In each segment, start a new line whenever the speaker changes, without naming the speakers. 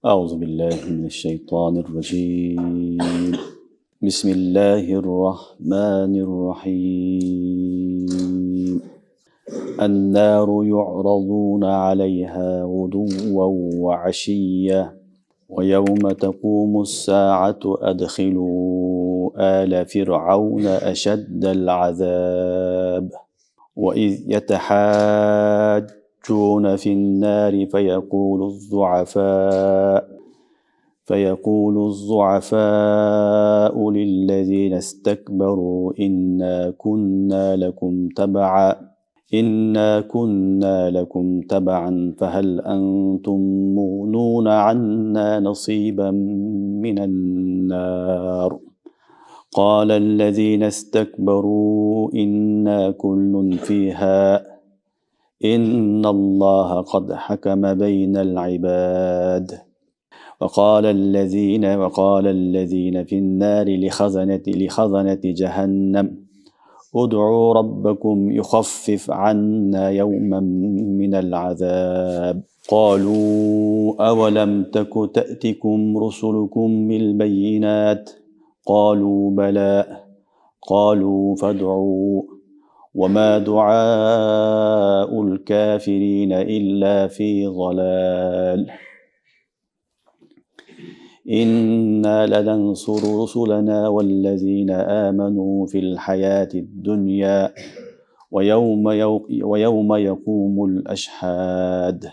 أعوذ بالله من الشيطان الرجيم. بسم الله الرحمن الرحيم. النار يعرضون عليها غدوا وعشيا ويوم تقوم الساعة أدخلوا آل فرعون أشد العذاب وإذ يتحاجون في النار فيقول الضعفاء للذين استكبروا إنا كنا لكم تبعا فهل أنتم مغنون عنا نصيبا من النار قال الذين استكبروا إنا كل فيها إن الله قد حكم بين العباد وقال الذين في النار لخزنة جهنم ادعوا ربكم يخفف عنا يوما من العذاب قالوا أولم تك تأتكم رسلكم بالبينات قالوا بلى قالوا فادعوا وما دعاء الكافرين إلا في ضلال إنا لننصر رسلنا والذين آمنوا في الحياة الدنيا ويوم يقوم الأشهاد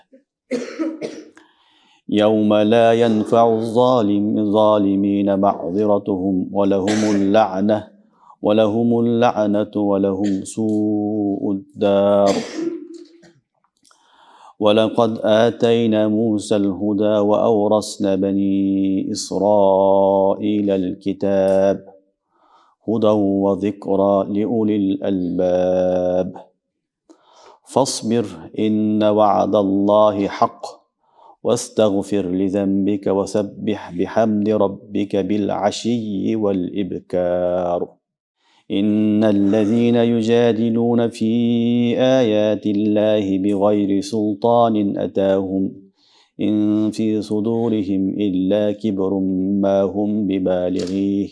يوم لا ينفع الظالمين معذرتهم ولهم اللعنة ولهم سوء الدار ولقد آتينا موسى الهدى وأورثنا بني إسرائيل الكتاب هدى وذكرى لأولي الألباب فاصبر إن وعد الله حق واستغفر لذنبك وسبح بحمد ربك بالعشي والإبكار إن الذين يجادلون في آيات الله بغير سلطان أتاهم إن في صدورهم إلا كبر ما هم ببالغيه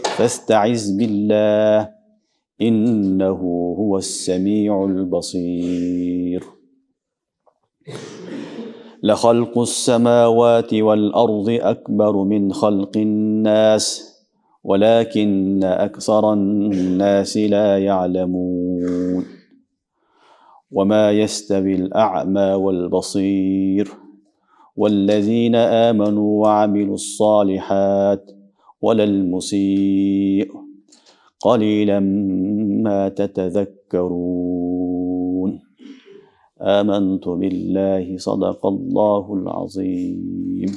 فاستعذ بالله إنه هو السميع البصير لخلق السماوات والأرض أكبر من خلق الناس ولكن أكثر الناس لا يعلمون وما يستوي الأعمى والبصير والذين آمنوا وعملوا الصالحات ولا المسيء قليلا ما تتذكرون آمنت بالله صدق الله العظيم.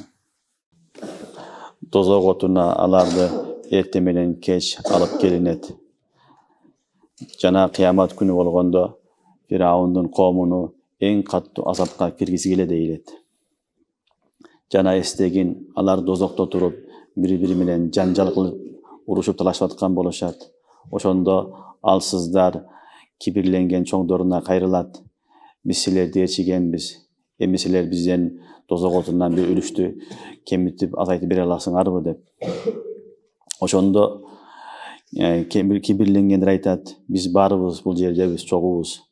Tozogotuna alardı ertemelen keç alıp gelinet. Jana kıyamat günü bolgondo Firavundun qomunu en kattu azapka kirgisi gele deylet. Jana estegin alar dozokto turup biri bilen janjal kılıp uruşup talaşıp atkan boluşat. Oşondo alsızlar kibirlengen çoңдорuna kayrılat. Biz silerdi eçigenbiz. Emisiler bizden dozogotundan bir ülüştü kemitip azaytı bir alasın arı dep. Oşondo kibirlengenler aytat, biz barыбыз bul жерде, biz çoğubuz.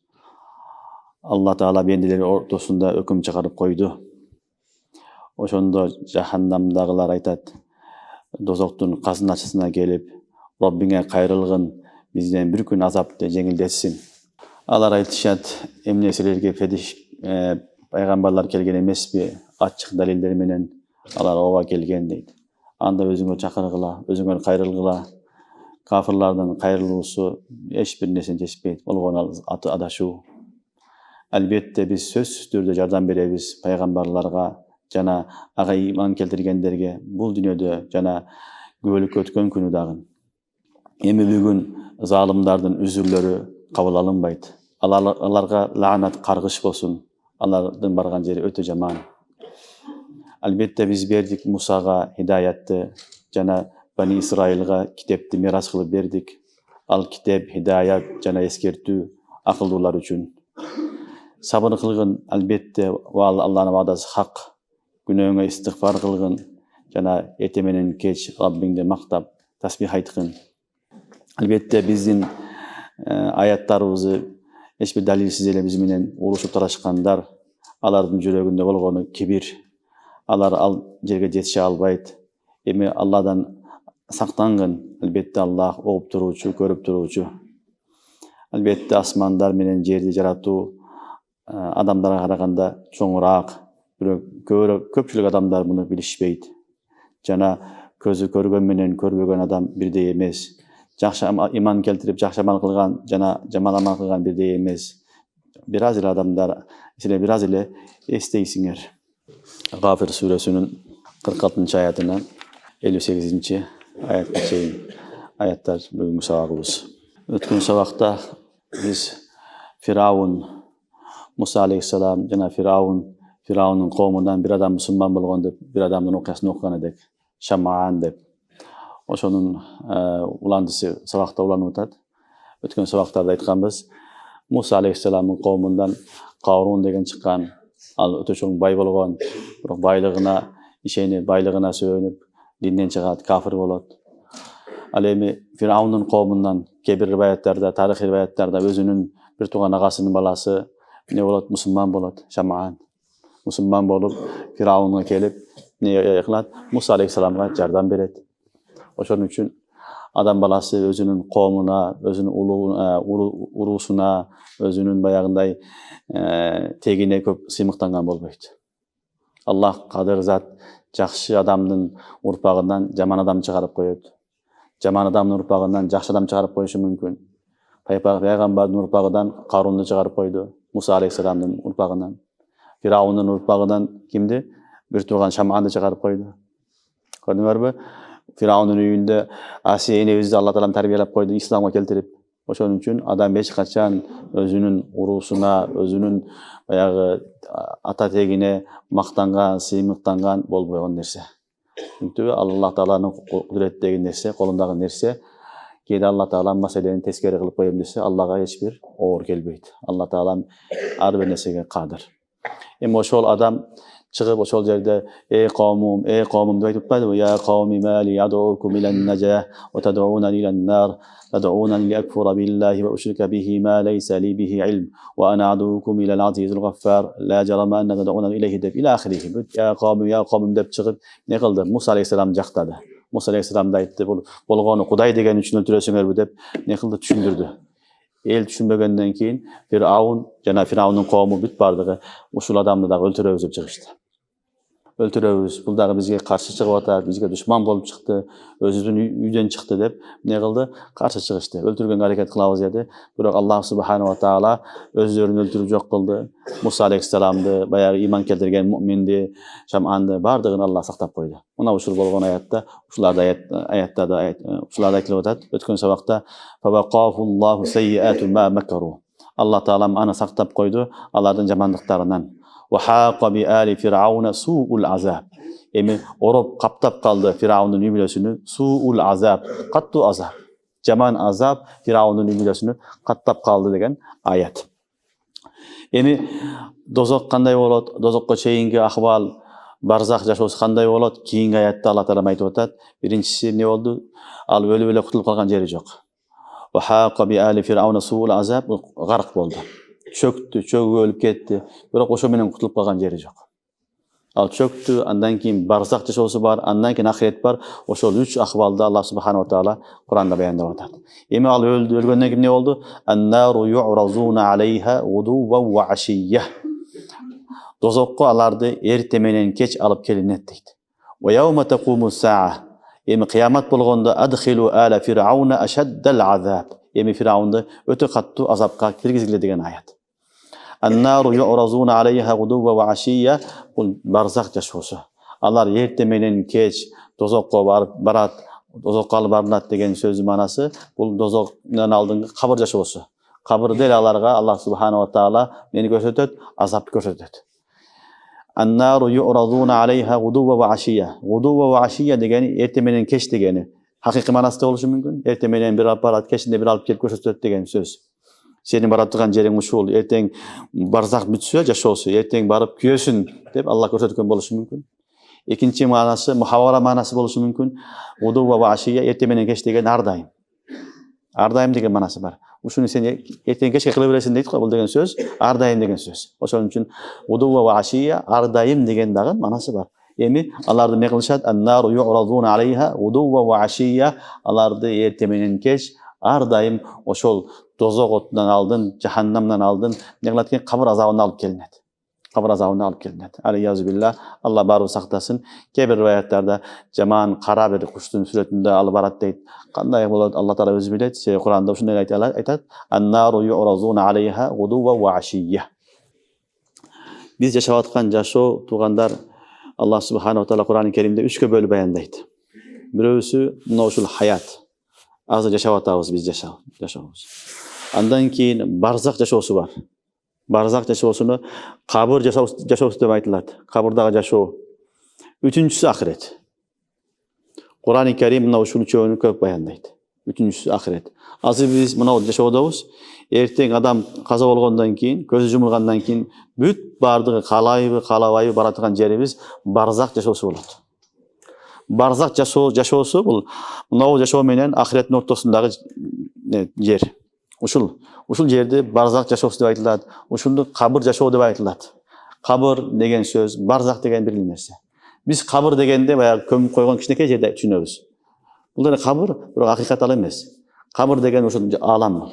Allah Taala bendileri ortasında hüküm çıkarıp koydu. Oşondo jahannamdagılar aytat, dozoktun kazınaçısına gelip, Rabbine kayrılgın, bizden bir gün azapты жеңилдетsin. Alar aytışat, emneselerge fediş paygambarlar kelgen emespi, açık daliller menen alar ova kelgen deydi. Anda özüңө çakırgıla, özüңө kayrılgıla, kafirlardan kayrılıusu eşbir nesini çeşpeyt, bolgon atı adaşuu. Elbette biz söz türde jardam berебиз paygambarlarga jana aga iman keltirgenlerge bul dünödө jana göbөлүk ötkөн күнү dagın. Эми бүгүн залымдардын үзүрлөрү кабыл алынбайт. Аларга лаанат каргыш болсун. Алардын барган жери өтө жаман. Албетте биз бердик Мусага хидаятты, жана Бани Исраилга китепти мирас кылып бердик. Ал китеп хидаят жана эскертүү акылдуулар үчүн. Сабыр кылгын, албетте Алланын ваадасы хак. günөөңө istigfar kılgın, jana erte menen keç Rabbingdi maktap, tasbih aytgın. Albatta bizdin ayatlarыбызды hiç bir dalilsiz ele biz menen uruşup taraşkanlar, alardın jürөгүндө болгону kibir, alar al жерге жетише албайт. Эми Allah'dan saktangın. Albatta Allah oğup turuuchu, görüp turuuchu. Albatta asmanlar menen жерди жаратуу adamlara karaganda çoğurak, köpçülük adamlar bunu bilişbeyt. Jana közü körgön menen körbөгөн adam birdey emes. Jakşı iman keltirip jakşı amal kılgan jana jaman amal kılgan birdey emes. Biraz ile adamlar, biraz ile esteysinger. Gafir suresinin 46. ayetinden 58. ayetga çeyin ayetler bugünkü sabakыбыз. Ötkün sabakta biz Firavun, Musa aleyhisselam jana Firavun'un kavminden bir adam Müslüman bolgon dep, bir adamın okyasyny okugan edek. Şam'an dep. Oşonun ulandısı sabakta ulanıp atat. Ötkün sabaklarda aytkanbız. Musa aleyhisselamın kavminden Qarun degen çıkan, al öte çoğun bay bolgon, biroq baylığına söönüp, dinden çıgat, kafir bolat. Al emi Firavun'un kavminden kebir rivayetlarda, tarihi rivayetlarda özünün bir tuğan agasının balası ne bolat? Müslüman bolat, Şam'an. Müslüman bolup Firavun'a kelip ne kılat? Musa aleyhisselam'a jardan beret. Oşonun üçün adam balası özünün kavmuna, özünün urusuna, özünün bayağınday tegine köp sıymıktangan bolbayt. Allah kadir zat jakşı adamdın urpağından jaman adam çıkarıp koyuyordu. Jaman adamın urpağından jakşı adam çıkarıp koyuşu mümkün. Peygamber'in urpağından Qarun'u çıkarıp koydu. Musa aleyhisselam'ın urpağından. Firavun'un urpağından kimdi? Bir tuğan Şam'an'ı çıkarıp koydu. Gördüңөр mü? Firavun'un üyünde Asiye enebizdi Allah Teala terbiyelep koydu, İslam'a keltirip. Oşonun üçün adam hiç kaçan özünün urusuna, özünün bayağı ata tegine maktangan, sıymıktangan bolboygon nerse. Çünkü Allah Teala'nın kudretdegi nerse, kolundağı nerse, keyde Allah Teala meseleni teskeri kılıp koyayım dese, Allah'a hiçbir oğur gelbeydi. Allah Teala ar bir nesege kadir. Hem oşol adam çıkıp oşol yerde ey kavmum diye aytıptaydı. Ya kavmi mali ad'ukum ilen necah ve ted'unani ilen nar ted'unani li ekfura billahi ve uşrike bihi ma leysa li bihi ilm ve ana adukum ilel azizul gaffar la cerama enne ted'unani ileyhi deb ila ahirihi. Ya kavmim dep çıkıp ne kıldı? Musa aleyhisselam jaktadı. Musa aleyhisselam da aytdı, bolgonu Kuday degen üçün öldürösüңөр bu dep ne kıldı? Düşündürdü. El düşünbegenden keyin Firavun'un kavmi büt bardığı uşul adamды da öldüröbüz dep çıkıştı. Öldüröbüz, bul dagı bizge karşı çıkıp atar, bizge düşman bolup çıktı, özübüzün üyden çıktı dep ne kıldı? Karşı çıkıştı. Öldürgenge hareket kılabız dedi. Biroq Allah subhanahu wa taala özlerini öldürüp jok kıldı. Musa aleyhisselam'dı, bayağı iman keltirgen mümindi, Şam'an'dı, bardığını Allah saktap koydu. Ona uşul bolgon ayatda, uşularda aytılıp atat. Ötkün sabakta "Fabaqafullahu seyyiatu ma makaru." Allah Teala ana saktap koydu, alardın jamanlıklarından. Ve haqa bi ali firavuna su'ul azab. Emi orop kaptap kaldı Firavun'un ümülösünü su'ul azab, kattu azab. Jaman azab Firavun'un ümülösünü kattap kaldı degen ayet. Emi dozok kanday bolat, dozokko çeyinki ahval, barzak jaşosu kanday bolat, keyinki ayette Allah Teala aytıp atat. Birincisi ne oldu? Al öyle kutulup kalgan jeri jok. Ve haqa bi ali firavuna su'ul azab, garq boldu. Çöktü, ölüp ketti. Biroq oşo menen kutulup kalgan jeri jok. Al çöktü, andan keyin barzak jaşosu bar, andan keyin ahiret bar. Oşol 3 ahvalda Allah subhanahu wa taala Kur'anda bayandap atat. Emi al ölgönden keyin ne oldu? En-naru yu'razuna aleyha guduwan ve ashiyya. Dozokko alardı erte menen keç alıp kelinet deydi. Ve yevme tequmu sa'a. Emi kıyamet bolgonda adkhilu ala firavuna ashaddal azab. Emi Firavun'da öte kattu azapka kirgizgile degen ayet. En-naru yu'razuna aleyha guduwan ve ashiyya. Bu barzak jaşosu. Alar erte menen keç dozokko barat, dozokko alıp barınat degen sözün manası bu dozokdan aldığın kabır jaşosu. Kabır del alarga Allah subhanahu wa taala neni gösterет? Azap gösterет. En-naru yu'razuna aleyha guduwan ve ashiyya. Guduwan ve ashiyya degeni erte menen keç degeni. Hakiki manası da oluşu mümkün. Erte menen bir barat keçinde bir alıp kelip gösterет degen söz. Senin barattıgan jerin uşul, erteң barzak bütse jaşosu, erteң barıp küyösün dep Allah göstergen boluşu mümkün. Экинчи маанасы мухавара маанасы болушу мүмкүн. Удува ва ашия, эртең менен кеч деген ар дайым. Ар дайым деген маанасы бар. Ушуну сен эртең кечке кыла бересиң дейт го, бул деген сөз ар дайым деген сөз. Ошон үчүн удува ва ашия, ар дайым деген дагы маанасы бар. Эми аларды эмне кылышат? Ан-нару ю'радуна алейха удува ва ашия, аларды эртең менен кеч ар дайым ошол дозок отунан алдын, жаханнамдан алдын эмне кылат экен? Кабыр азабына алып келинет. Кабыр азабына алып келинет. Алийязубилла, Алла баары сактасын. Кээ бир риwayаттарда жаман кара бир куштун сүрөтүндө алып барат дейт. Кандай болот? Алла таала өзү билет. Куранда ушундай айтат. Ан-нару ю'радуна алейха удува ва ашия. Биз жашап аткан жашоо, туугандар, Алла субханаху таала Кур'ан-ы Керимде 3кө бөлүп баяндайт. Бирөөсү мына ушул хаят. Азыр жашап атабыз биз жашообуз. Андан кийин барзак жашоосу бар. Барзак жашоосуну кабыр жашоосу деп айтылат. Кабырдагы жашоо. Үчүнчүсү ахирет. Кур'ан-ы Керим мына ушул үчөөнү көп баяндайт. Үчүнчүсү ахирет. Азыр биз мына жашоодобуз. Эртең адам каза болгондон кийин, көзү жумулгандан кийин бүт бардыгы каалайбы, каалабайбы бара турган жерибиз барзак жашоосу болот. Барзак жашоосу бул мына жашоо менен ахиреттин ортосундагы жер. Ушул жерди барзак жашоосу деп айтылат. Ушунду кабыр жашоо деп айтылат. Кабыр деген сөз, барзак деген бир нерсе. Биз кабыр дегенде баягы көмүп койгон кичинекей жерди түшүнөбүз. Бул деле кабыр, бирок акыйкат ал эмес. Кабыр деген ошол алам.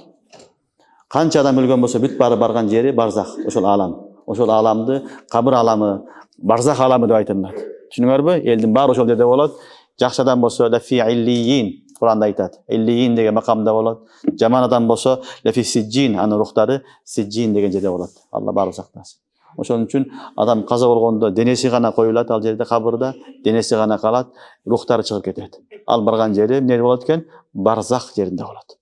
Канча адам өлгөн болсо бүт барган жери барзак, ошол алам. Ошол аламды кабыр аламы, барзак аламы деп айтылат. Түшүнүңөрбү? Элдин баары ошол жерде болот. Жакшы адам болсо лафи иллиин, Куранда айтат. Иллиин деген макамда болот. Жаман адам болсо лафи сиджин, анын рухтары сиджин деген жерде болот. Алла баары сактасын. Ошон үчүн адам каза болгондо денеси гана коюлат ал жерде кабырда, денеси гана калат, рухтары чыгып кетет. Ал барган жери эмне болот экен? Барзак жеринде болот.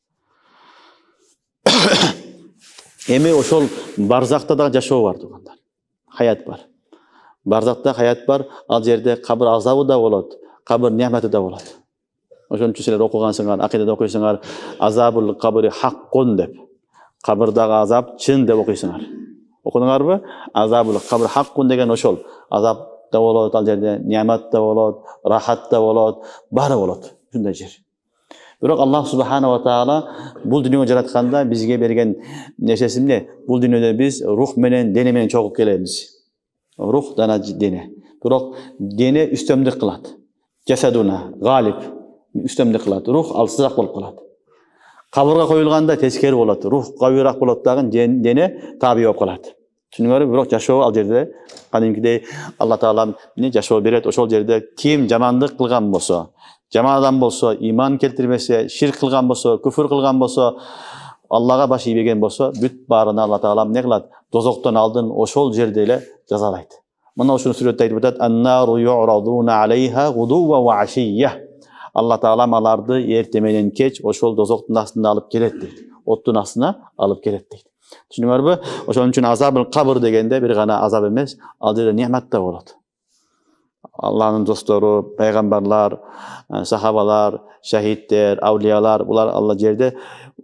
Эми ошол барзакта да жашоо бар туугандар. Хаят бар. Барзакта хаят бар. Ал жерде кабыр азабы да болот, кабыр неаматы да болот. Ошон үчүн силер окугансыңар, акыйдада окуйсуңар, азабул кабри хаккун деп. Кабырдагы азап чын деп окуйсуңар. Окудуңарбы? Азабул кабр хаккун деген ошол. Азап да болот, ал жерде неамат да болот, рахат да болот, баары болот. Ушундай жер. Бирок Аллах субханаху ва таала бул дүйнөгө жаратканда бизге берген нерсеси эмне? Бул дүйнөдө биз рух менен, дене менен чогуп келебиз. Рух жана дене. Бирок дене үстөмдүк кылат. Жасадуна галиб үстөмдүк кылат. Рух алсызыраак болуп калат. Кабырга коюлганда тескери болот. Рух кабыйраак болот дагы, дене таби болуп калат. Түшүнүңөрбү? Бирок жашоо ал жерде кадимкидей Алла таала эмне жашоо берет. Ошол жерде ким жамандык кылган болсо, жаман адам болсо, иман келтирбесе, ширк кылган болсо, күфүр кылган болсо, Аллага баш ийбеген болсо, бүт баарына Алла таала эмне кылат? Дозоктон алдын ошол жерде эле жазалайт. Мына ушуну сүрөттө айтып атат: "Ан-нару ю'радуна алейха гудува ва ашия." Алла таала аларды эртең менен кеч ошол дозоктун астына алып келет дейт. Оттун астына алып келет дейт. Түшүнүңөрбү? Ошон үчүн азабыл кабыр дегенде бир гана азап эмес, ал жерде неамат да болот. Алланын достору, пайгамбарлар, сахабалар, шахиддер, аулиялар, булар Алла жерде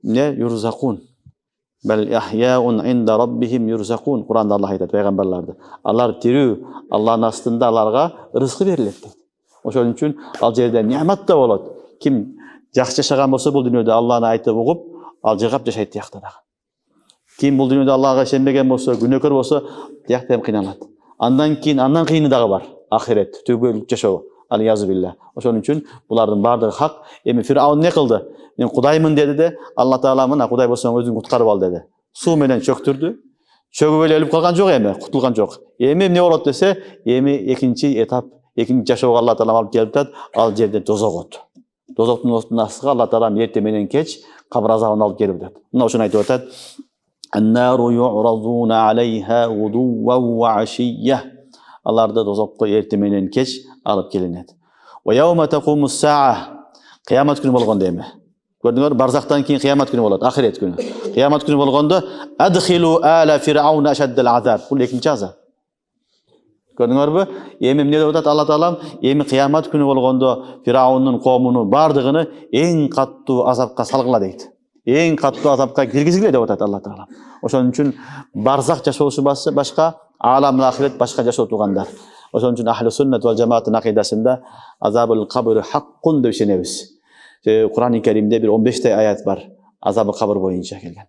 не юрзакун. Бал ахяун инда раббихим юрзакун. Куранда Алла айтат пайгамбарларды. Алар тирүү, Алланын астында аларга рызкы берилет дейт. Ошон үчүн ал жерде неамат да болот. Ким жакшы жашаган болсо бул дүйнөдө Алланы айтып угуп, ал жыгап жашайт тиякта дагы. Ким бул дүйнөдө Аллага ишенбеген болсо, күнөөкөр болсо, тиякта эм кыйналат. Андан кийини дагы бар. Ахирет, түбөлүк жашоо. Алийязубилла. Ошон үчүн булардын баардыгы хак. Эми Фираун не кылды? Мен Кудаймын деди де, Алла таала мына Кудай болсоң өзүң куткарып ал деди. Суу менен чөктүрдү. Чөгүп эле өлүп калган жок эми, кутулган жок. Эми эмне болот десе, эми экинчи этап, экинчи жашоого Алла таала алып келип атат. Ал жерде дозок от. Дозоктун отунун астыга Алла таала эртең менен кеч кабыр азабын алып келип атат. Мына ошону айтып атат. Ан-нару ю'радуна алейха гудува ва ашия. Аларды дозокко эртең менен кеч алып келинет. Ва яума тaqumус саа. Кыямат күнү болгондо эми. Көрдүңөр, барзактан кийин кыямат күнү болот, ахирет күнү. Кыямат күнү болгондо адхилу ала фирауна ашаддал азаб. Бул экинчи азап. Көрдүңөрбү? Эми эмне деп атат Алла таалам? Эми кыямат күнү болгондо Фираунун коомуну бардыгыны эң каттуу азапка салгыла дейт. Эң каттуу азапка киргизгиле деп атат Алла таалам. Ошон үчүн барзак жашоосу башка, алам ахирет башка жашоо туугандар. Ошон үчүн ахлу суннат вал жамааттын акыйдасында азабул кабр хаккун деп ишенебиз. Кур'ан-ы Керимде bir 15 аят бар азабы кабр боюнча келген.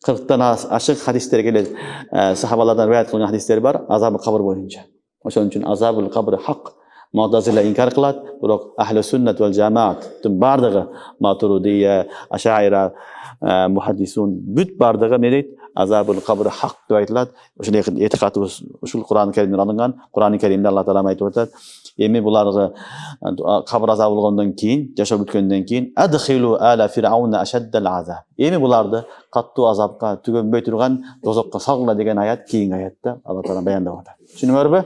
40-тан ашык хадистер келет. Сахабалардан риwayat кылган хадистер бар азабы кабр боюнча. Ошон үчүн азабул кабр хак. Mu'tazila inkar qiladi, biroq ahli sunnat val jamoatning bardigi Maturidiyya, Ash'ari, muhaddisun бүт бардыгы не дейт? Азабул кабр хак деп айтылат. Ошол этикадыбыз ушул Кур'ан-ы Керимден алынган. Кур'ан-ы Керимде Алла Таала айтып атат. Эми буларга кабр азабы болгондон кийин, жашап бүткөндөн кийин адхилу ала фирауна ашаддал азаб. Эми буларды каттуу азапка түгөнбөй турган дозокко салгыла деген аят кийинки аятта Алла Таала баяндап атат. Түшүнүңөрбү?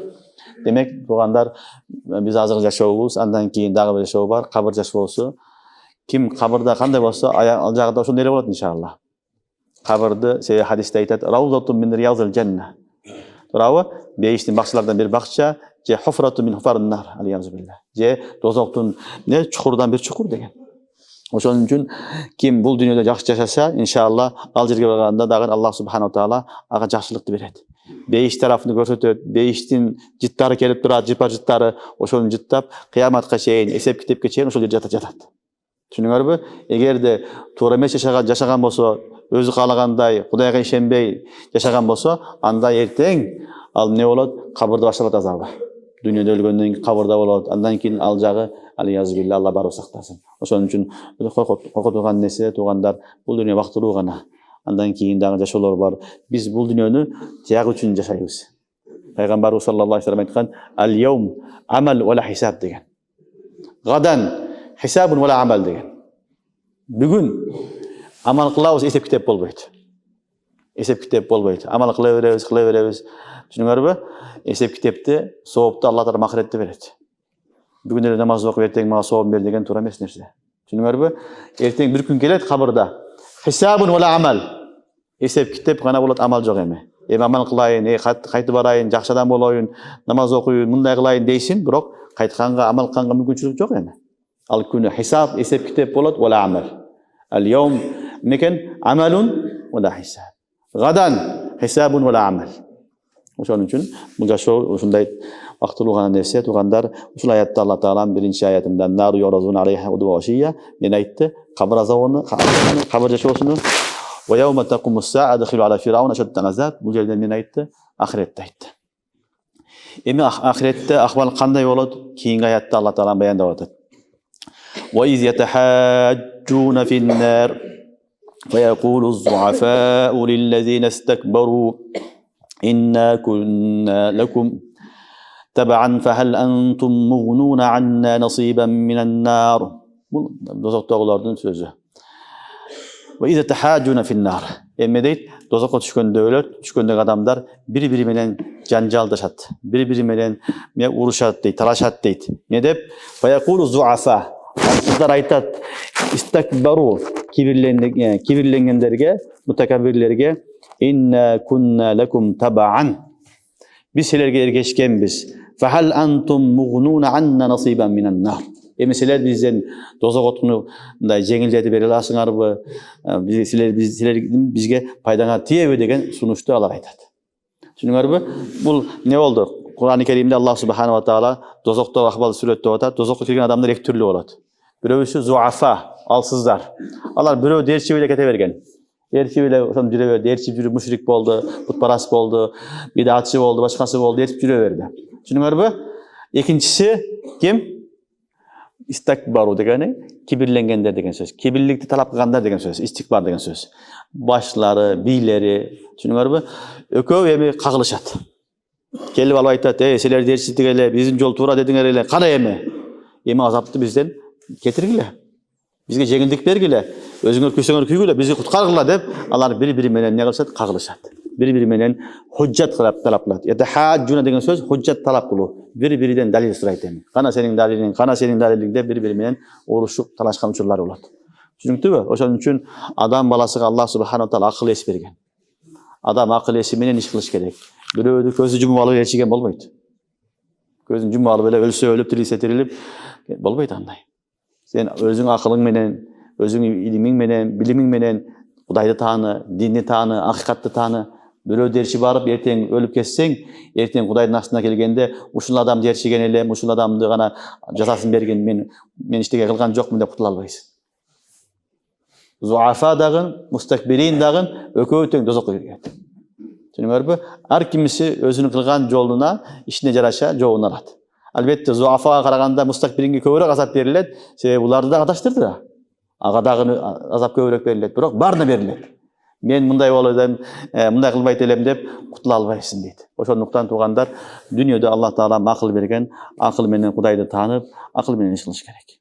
Demek тугандар биз азыр жашообуз, андан кийин дагы бир жашоо бар, кабыр жашоосу. Ким кабырда кандай болсо, ал жагында ошондой эле болот иншалла. Кабырды себеби хадисте айтат, раузатун мин риязил жанна. Туурабы? Бейиштин бакчалардан бир бакча, же хуфратун мин хуфарин нар, алейхи билlah. Же дозоктун не чукурдан бир чукур деген. Ошон үчүн ким бул дүйнөдө жакшы жашаса, иншалла ал жерге барганда дагы Аллах субханаху таала ага жакшылыкты берет. Бейиш тарафын көрсөтөт, бейиштин жыттары келип турат, жыпар жыттары, ошону жыттап, кыяматка чейин, эсеп китепке чейин ошол жерде жатат. Түшүнүңөрбү? Эгерде туура эмес жашаган болсо, өзү каалагандай, Кудайга ишенбей жашаган болсо, анда эртең ал не болот? Кабырда башталат азабы. Дүйнөдө өлгөндөн кийин кабырда болот, андан кийин ал жагы алейхи билlah Алла баары сактасын. Ошон үчүн коркутуган нерсе тугандар, бул дүйнө бактылуу гана. Андан кийин дагы жашоолор бар. Биз бул дүйнөнү тияк үчүн жашайбыз. Пайгамбарыбыз саллаллаху алейхи вассалам айткан: "Ал-йаум амал ва ла хисаб" деген. Гадан хисабун ва ла амал деген. Бүгүн амал кылабыз, эсеп китеп болбойт. Эсеп китеп болбойт. Амал кыла беребиз. Түшүнүңөрбү? Эсеп китепти, соопту Алла Таала махиретте берет. Бүгүн эле намаз окуп, эртең мага сооп бер деген туура эмес нерсе. Түшүнүңөрбү? Эртең бир күн келет кабырда. Хисабун ва ла амал. Эсеп китеп гана болот, амал жок эми. Амал кылайын, кайтып барайын, жакшы адам болоюн, намаз окуйын, мындай кылайын дейсин, бирок кайтканга, амал кылганга мүмкүнчүлүк жок эми. Ал күнү хисап, эсеп китеп болот, ва ла амал. Ал-йаум мекен амалун ва ла хисаб. Гадан хисабун ва ла амал. Ошон үчүн бул жашоо ушундай бактылуу гана нерсе. Тугандар, ушул аятта Алла Тааланын биринчи аятында нару yorazun алейха удва ашия мен айтты, кабыр азабын, кабыр жашоосуну ва яума тaqumус саа адхилу ала фирауна шаддан азаб. Бул жерде мен айтты, ахиретте айтты. Эми ахиретте акыбал кандай болот? Кийинки аятта Алла Таала баяндап атат. Ва из ятахаджуна фин-нар ва якулу az-zu'afa'u lil-ladzina istakbaru inna kunna lakum taban fahal antum mughnuna 'anna nasiban minan-nar. Бул дозоктогулардын сөзү. Ва из ятахаджуна фин-нар. Эми дейт, дозокко түшкөндөгү адамдар бири-бири менен жанжалдашат, бири-бири менен урушат дейт, талашат дейт. Не деп? Ва якулу az-zu'afa. Сыздар айтат, истакбару, кибирленгендерге, мутакаббирлерге, инна кунна лакум табаан. Биз силерге эргешкенбиз. Фахал антум мугнуна анна насибан минан-нар. Эми силер бизден дозок отуну мындай жеңилдетип бере аласыңарбы? Силер бизге пайдаңар тиеби деген сунушту алар айтат. Түшүнүңөрбү? Бул не болду? Кур'ан-ы Керимде Аллах субханаху ва таала дозоктогу акыбалды сүрөттөп атат. Дозокко кирген адамдар эки түрлүү болот. Бирөөсү зуафа, алсыздар. Алар бирөө дээрчип эле кете берген. Дээрчип эле ошону жүрө берди. Дээрчип жүрүп мушрик болду, бутпарас болду, бидатчы болду, башкасы болду, дээрчип жүрө берди. Түшүнүңөрбү? Экинчиси ким? Истакбару дегени кибирленгендер деген сөз. Кибирликти талап кылгандар деген сөз. Истикбар деген сөз. Башлары, бийлери, түшүнүңөрбү? Экөө эми кагылышат. Келип алып айтат, силер дээрчиптик эле, биздин жол туура дедиңер эле, кана эми. Эми азапты бизден кетиргиле. Бизге жеңилдик бергиле. Өзүңөр күйсөңөр күйгүлө, бизди куткаргыла деп, алар бири-бири менен не кылышат? Кагылышат. Бири-бири менен худжат талап кылат. Ятахаджуна деген сөз худжат талап кылуу. Бири-бириден далил сурайт эми. Кана сенин далилиң деп бири-бири менен урушуп талашкан учурлар болот. Түшүнүктүбү? Ошон үчүн адам баласыга Аллах субханаху таала акыл эс берген. Адам акыл эси менен иш кылыш керек. Бирөөдү көзү жумуп алып элчиген болбойт. Көзүн жумуп алып эле өлсө өлүп, тирилсе тирилип болбойт андай. Сен өзүң акылың менен, өзүң илимиң менен, билимиң менен Кудайды тааны, динни тааны, акыйкатты тааны. Бирөө дерчи барып, эртең өлүп кетсең, эртең Кудайдын астына келгенде, ушул адам дерчиген элем, ушул адамды гана жазасын берген, мен иштеге кылган жокмун деп кутула албайсың. Зуафа дагы, мустакбирин дагы экөө тең дозокко кирет. Түшүнүңөрбү? Ар кимиси өзүнүн кылган жолуна, ишине жараша жообун алат. Албетте зуафага караганда мустакбиринге көбүрөөк азап берилет, себеби буларды да адаштырды. Ага дагы азап көбүрөөк берилет, бирок баарына берилет. Мен мындай болот элем, мындай кылбайт элем деп кутула албайсың дейт. Ошондуктан туугандар, дүйнөдө Аллах Таала акыл берген, акыл менен Кудайды таанып, акыл менен иш кылыш керек.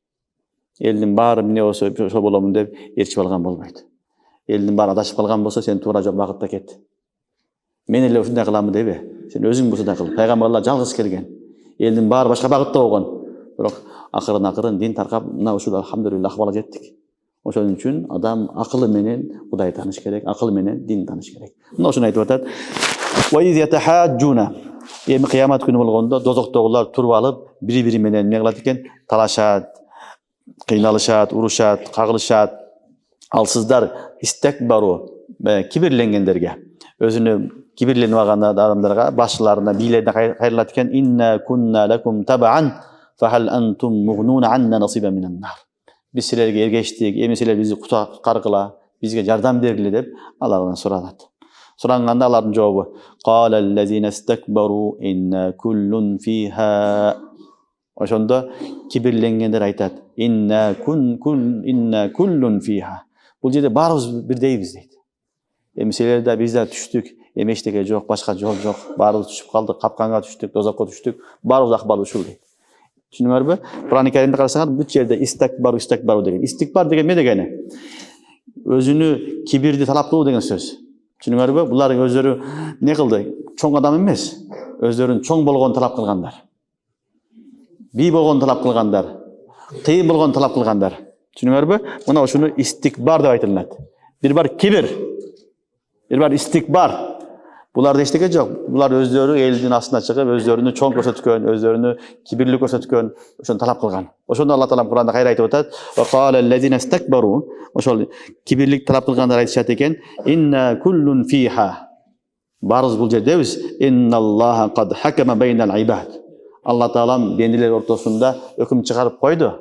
Элдин баары эмне болсо ошо боломун деп ээрчип алган болбойт. Элдин баары адашып калган болсо, сен туура жол багытта кет. Мен эле ушундай кыламын дебе. Сен өзүң ушундай кыл. Пайгамбарлар жалгыз келген. Элдин баары башка багытта болгон. Бирок акырын дин таркап, мына ушул алхамдулилlah ахвалга жеттик. Ошон үчүн адам акылы менен Кудай тааныш керек, акыл менен дин тааныш керек. Мына ошону айтып атат. Ва из ятахаджуна. Эми кыямат күнү болгондо дозоктогулар туруп алып, бири-бири менен эмне кылат экен? Талашат, кыйналышат, урушат, кагылышат. Ал сиздар истекбару, кибирленгендерге, өзүнө кибирленип алган адамдарга, башчыларына, бийлерине кайрылат экен. Инна кунна лакум табан, фахал антум мугнуна анна насиба минан нар. Биз силерге эргештик, эми силер бизди куткаргыла, бизге жардам бергиле деп алардан суранат. Суранганда алардын жообу: Qala allazina istakbaru inna kullun fiha. Ошондо кибирленгендер айтат: Inna kullun fiha. Бул жерде баарыбыз бирдейбиз дейт. Эми силер да биз да түштүк, эми эчтеке жок, башка жол жок. Баарыбыз түшүп калдык, капканга түштүк, дозокко түштүк. Баарыбыз акыбалы ушул дейт. Түшүнүңөрбү? Кур'ан-ы Каримде карасаңар, бул жерде истикбару деген. Истикбар деген эмне дегени? Өзүнү кибирди талап кылуу деген сөз. Түшүнүңөрбү? Булар өздөрү эмне кылды? Чоң адам эмес. Өздөрүнүн чоң болгон талап кылгандар. Бий болгон талап кылгандар. Кыйын болгон талап кылгандар. Түшүнүңөрбү? Мына ушуну истикбар деп айтылат. Бир бар кибир, бир бар истикбар. Буларда эчтеке жок. Булар өздөрү элдин астына чыгып, өздөрүнү чоң көрсөткөн, өздөрүнү кибирлүү көрсөткөн, ошону талап кылган. Ошондо Аллах Таала Кур'анда кайра айтып атат: "Ва qala allazina istakbaru", ошол кибирлик талап кылгандар айтышат экен: "Инна kullun fiha". Баарыбыз бул жердебиз. "Инналлаха qad hakama baynal ibad". Аллах Таала бендилер ортосунда өкүм чыгарып койду.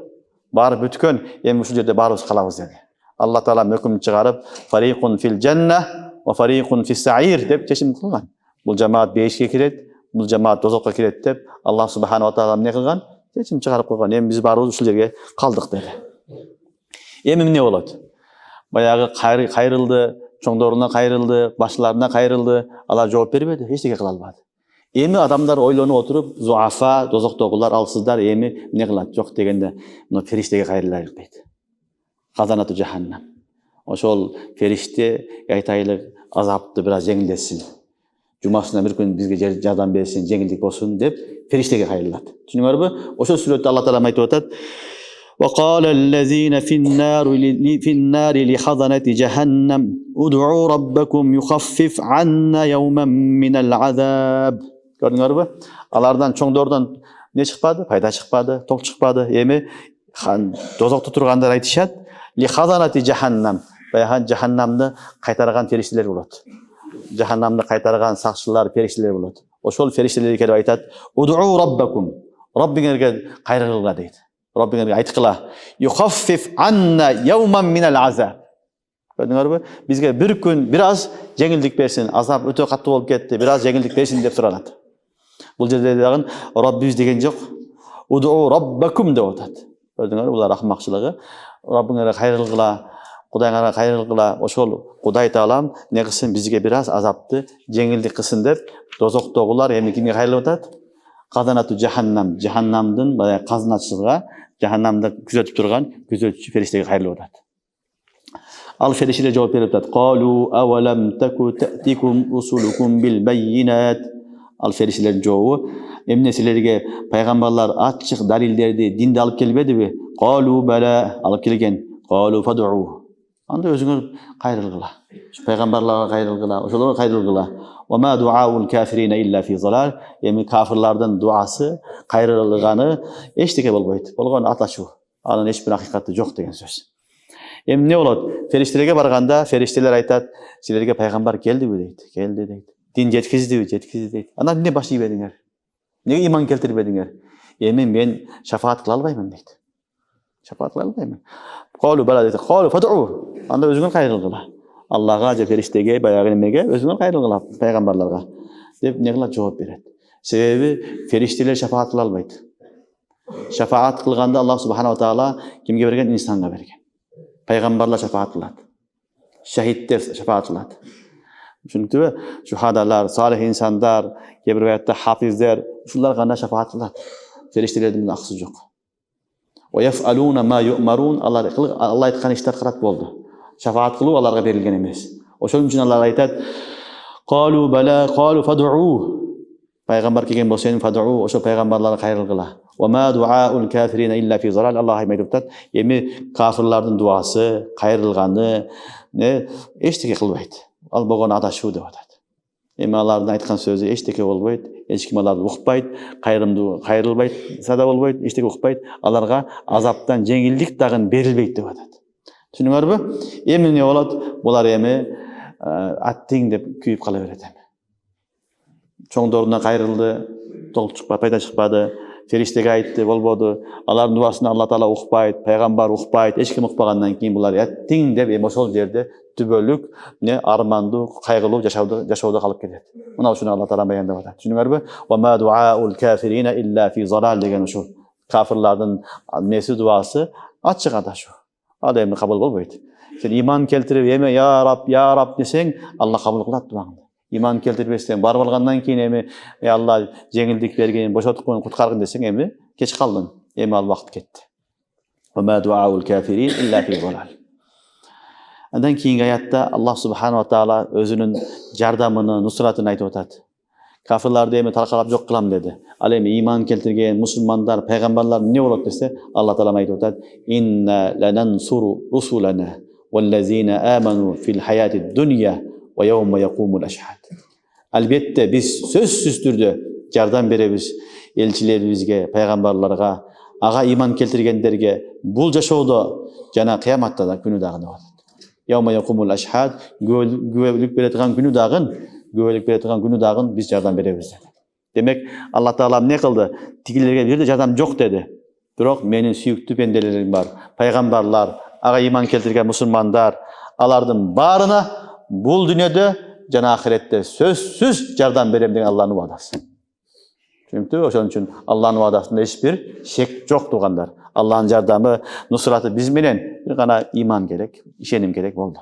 Баары бүткөн, эми ушул жерде баарыбыз калабыз деди. Аллах Таала өкүм чыгарып, "Фарикун фил жанна ва фарикун фис саир" деп чечим кылган. Бул жамаат бейишке кирет, бул жамаат дозокко кирет деп Аллах субханаху ва таала эмне кылган? Чечим чыгарып койгон. Эми биз баарыбыз ушул жерге калдык деди. Эми эмне болот? Баягы кайрылды, чоңдоруна кайрылды, башчыларына кайрылды, алар жооп бербеди, эчтеке кыла албады. Эми адамдар ойлонуп отуруп, зуафа, дозоктогулар, алсыздар эми эмне кылат? Жок дегенде, мына фериштеге кайрылайык дейт. Казанату жаханнам. Ошол фериште айтайлык азапты бир аз жеңилдетсин. Жумасына бир күн бизге жардам берсин, жеңилдик болсун деп фериштеге кайрылат. Түшүнүңөрбү? Ошол сүрөттө Аллах Таала айтып атат: "Ва qala allazina fin-nari li khazanati jahannam ud'u rabbakum yukhaffif 'anna yawman minal 'azab." Көрдүңөрбү? Алардан чоңдордон не чыкпады? Пайда чыкпады, ток чыкпады. Эми дозокто тургандар айтышат: "Ли khazanati jahannam." Баягы жаханнамды кайтарган фериштелер болот. Жаханнамды кайтарган сакчылар, фериштелер болот. Ошол фериштелер келип айтат: "Уд'у раббакум." Раббиңерге кайрылгыла дейт. Раббиңерге айткыла: "Юхаффиф анна яуман минал азаб." Көрдүңөрбү? Бизге бир күн бир аз жеңилдик берсин. Азап өтө катуу болуп кетти. Бир аз жеңилдик берсин деп суранат. Бул жерде дагы Раббибиз деген жок. Уд'у раббакум деп атат. Көрдүңөрбү? Булар акмакчылыгы. Раббиңерге кайрылгыла, Кудайга кайрылгыла. Ошол Кудай Таалам не кылсын, бизге бир аз азапты жеңилдик кылсын деп дозоктогулар эми кимге кайрылып атат? Казанату жаханнам. Жаханнамдын баягы казыначысыга, жаханнамды күзөтүп турган күзөтчү фериштеге кайрылып атат. Ал фериштелер жооп берип атат: "Qalу awlam taku ta'tikum rusulukum bil bayyinat." Ал фериштелердин жообу: "Эмне силерге пайгамбарлар ачык далилдерди, динди алып келбедиби?" "Qalу bala", алып келген. "Qalу fad'u." Анда өзүңөр кайрылгыла. Пайгамбарларга кайрылгыла, ошолорго кайрылгыла. "Ва ма дуаул кафирина илля фи залал." Эми кафирлардын дуасы, кайрылганы эчтеке болбойт. Болгон аташуу. Анын эч бир акыйкаты жок деген сөз. Эми эмне болот? Фериштелерге барганда фериштелер айтат: "Силерге пайгамбар келдиби?" дейт. "Келди" дейт. Din jetkizdi deydi. Ana ne başlayı berdiңер? Nege iman keltirip berdiңер? Emin men şafaat kıla albayman deydi. Şafaat kıla albayman. Qalu bala deydi. Qalu fad'u. Anda özüňe kaýryl kıla. Allah'a je feriştege, bayağı nemege özüňe kaýryl kıla peýgamberlerge. Dep ne kıla jogap berет. Sebebi ferişteler şafaat kıla albaydı. Şafaat kılganda Allah subhanahu wa ta'ala kimge bergen? İnsanga bergen. Peygamberler şafaat kılat. Şehitler şafaat kılat. Çünkü şuhadalar, salih insanlar, gebirayette hafizler, şunlar gana şafaat kılat. Feriştelerden aksız yok. Ve yef'aluna ma yu'marun. Allah aytkan işler kılat boldu. Şafaat kılıp Allah'a berilgen emes. Oşun için Allah aytat: "Qalu bala, qalu fad'u." Peygamber kelgen bolsa fad'u, oşo peygamberlere kaýryl kıla. Ve ma du'aul kafirin illa fi zalal. Allah aytýar: "Emi kafirlardyň duasy, kaýrylgany ne eşteke kılbaydy. Al boğan adaşuu dep atat. Emi alardyň aytkan sözü eşteke bolboýt, hiç kim alарды ukpayt, kaýrylbayt, sada bolboýt, eşteke ukpayt. Alarga azaptan jeňillik dagyn berilbeyt dep atat. Düşünüňerbi? Emi ne bolat? Bular emi attiň dep küýüp kala beret emi. Çoňdoruna kaýryldy, doluk çykpa, paýda çykpady. Feriştege aýtdy, bolbody. Alaryň duasyny Allah Taala ukpayt, peýgamber ukpayt, hiç kim ukpagandan kiň bular attiň dep emi şol jerde tübölük ne armandy, kaýgyluu yaşawda kalyp gedet. Muna şunu Allah Taala beýandap atat. Düşünüňerbi? Wa ma du'aul kafirin illa fi zalal degen şu. Kafirlardyň nesi duasy açyk adaşu. Adamny kabul bolboýt. Sen iman keltirip eme ya Rab deseň Allah kabul kılat duaňy. İman keltiribesden bar bolgandan kiň emi Allah jeňildik bergen, boşotup kutkargyn deseň emi keç kaldın. Emi al wagt ketdi. Wa ma du'aul kafirin illa fi zalal. Andan keyingi ayatda Allah subhanahu wa ta'ala özünün jardamyny, nusratyny aýtyp atat. Kafirlardy emi tarkalap jok kılam dedi. Al emi iman keltirgen musulmanlar, peýgamberler ne bolat dese Allah Taala aýtyp atat: "Inna lanansuru rusulana wallazina amanu fil hayatid dunya ve yawma yaqumul ashhad." Albatta biz sözsüz türde jardam berебиz elçilerimizge, peýgamberlerge, aga iman keltirgenlerge bul jaşawda jana kıyamatda da günü dagyn bolat. Yawma yaqumul ashhad, göwellik beretigen günü dagyn biz jardam berебиz dedi. Demek Allah Taala ne kıldı? Tigilerge bir de jardam jok dedi. Biroq menin süýükli bendelerim bar. Peýgamberler, aga iman keltirgen musulmanlar, alardyň baryna bul dünýede jana ahirette sözsüz jardam berem degen Allah'ın wa'dasy. Çünkü oşon üçin Allah'ın wa'dasynda hiç bir şek jok dugandar. Allah'ın jardamy, nusraty biz menen bir gana iman gerek, işenim gerek boldu.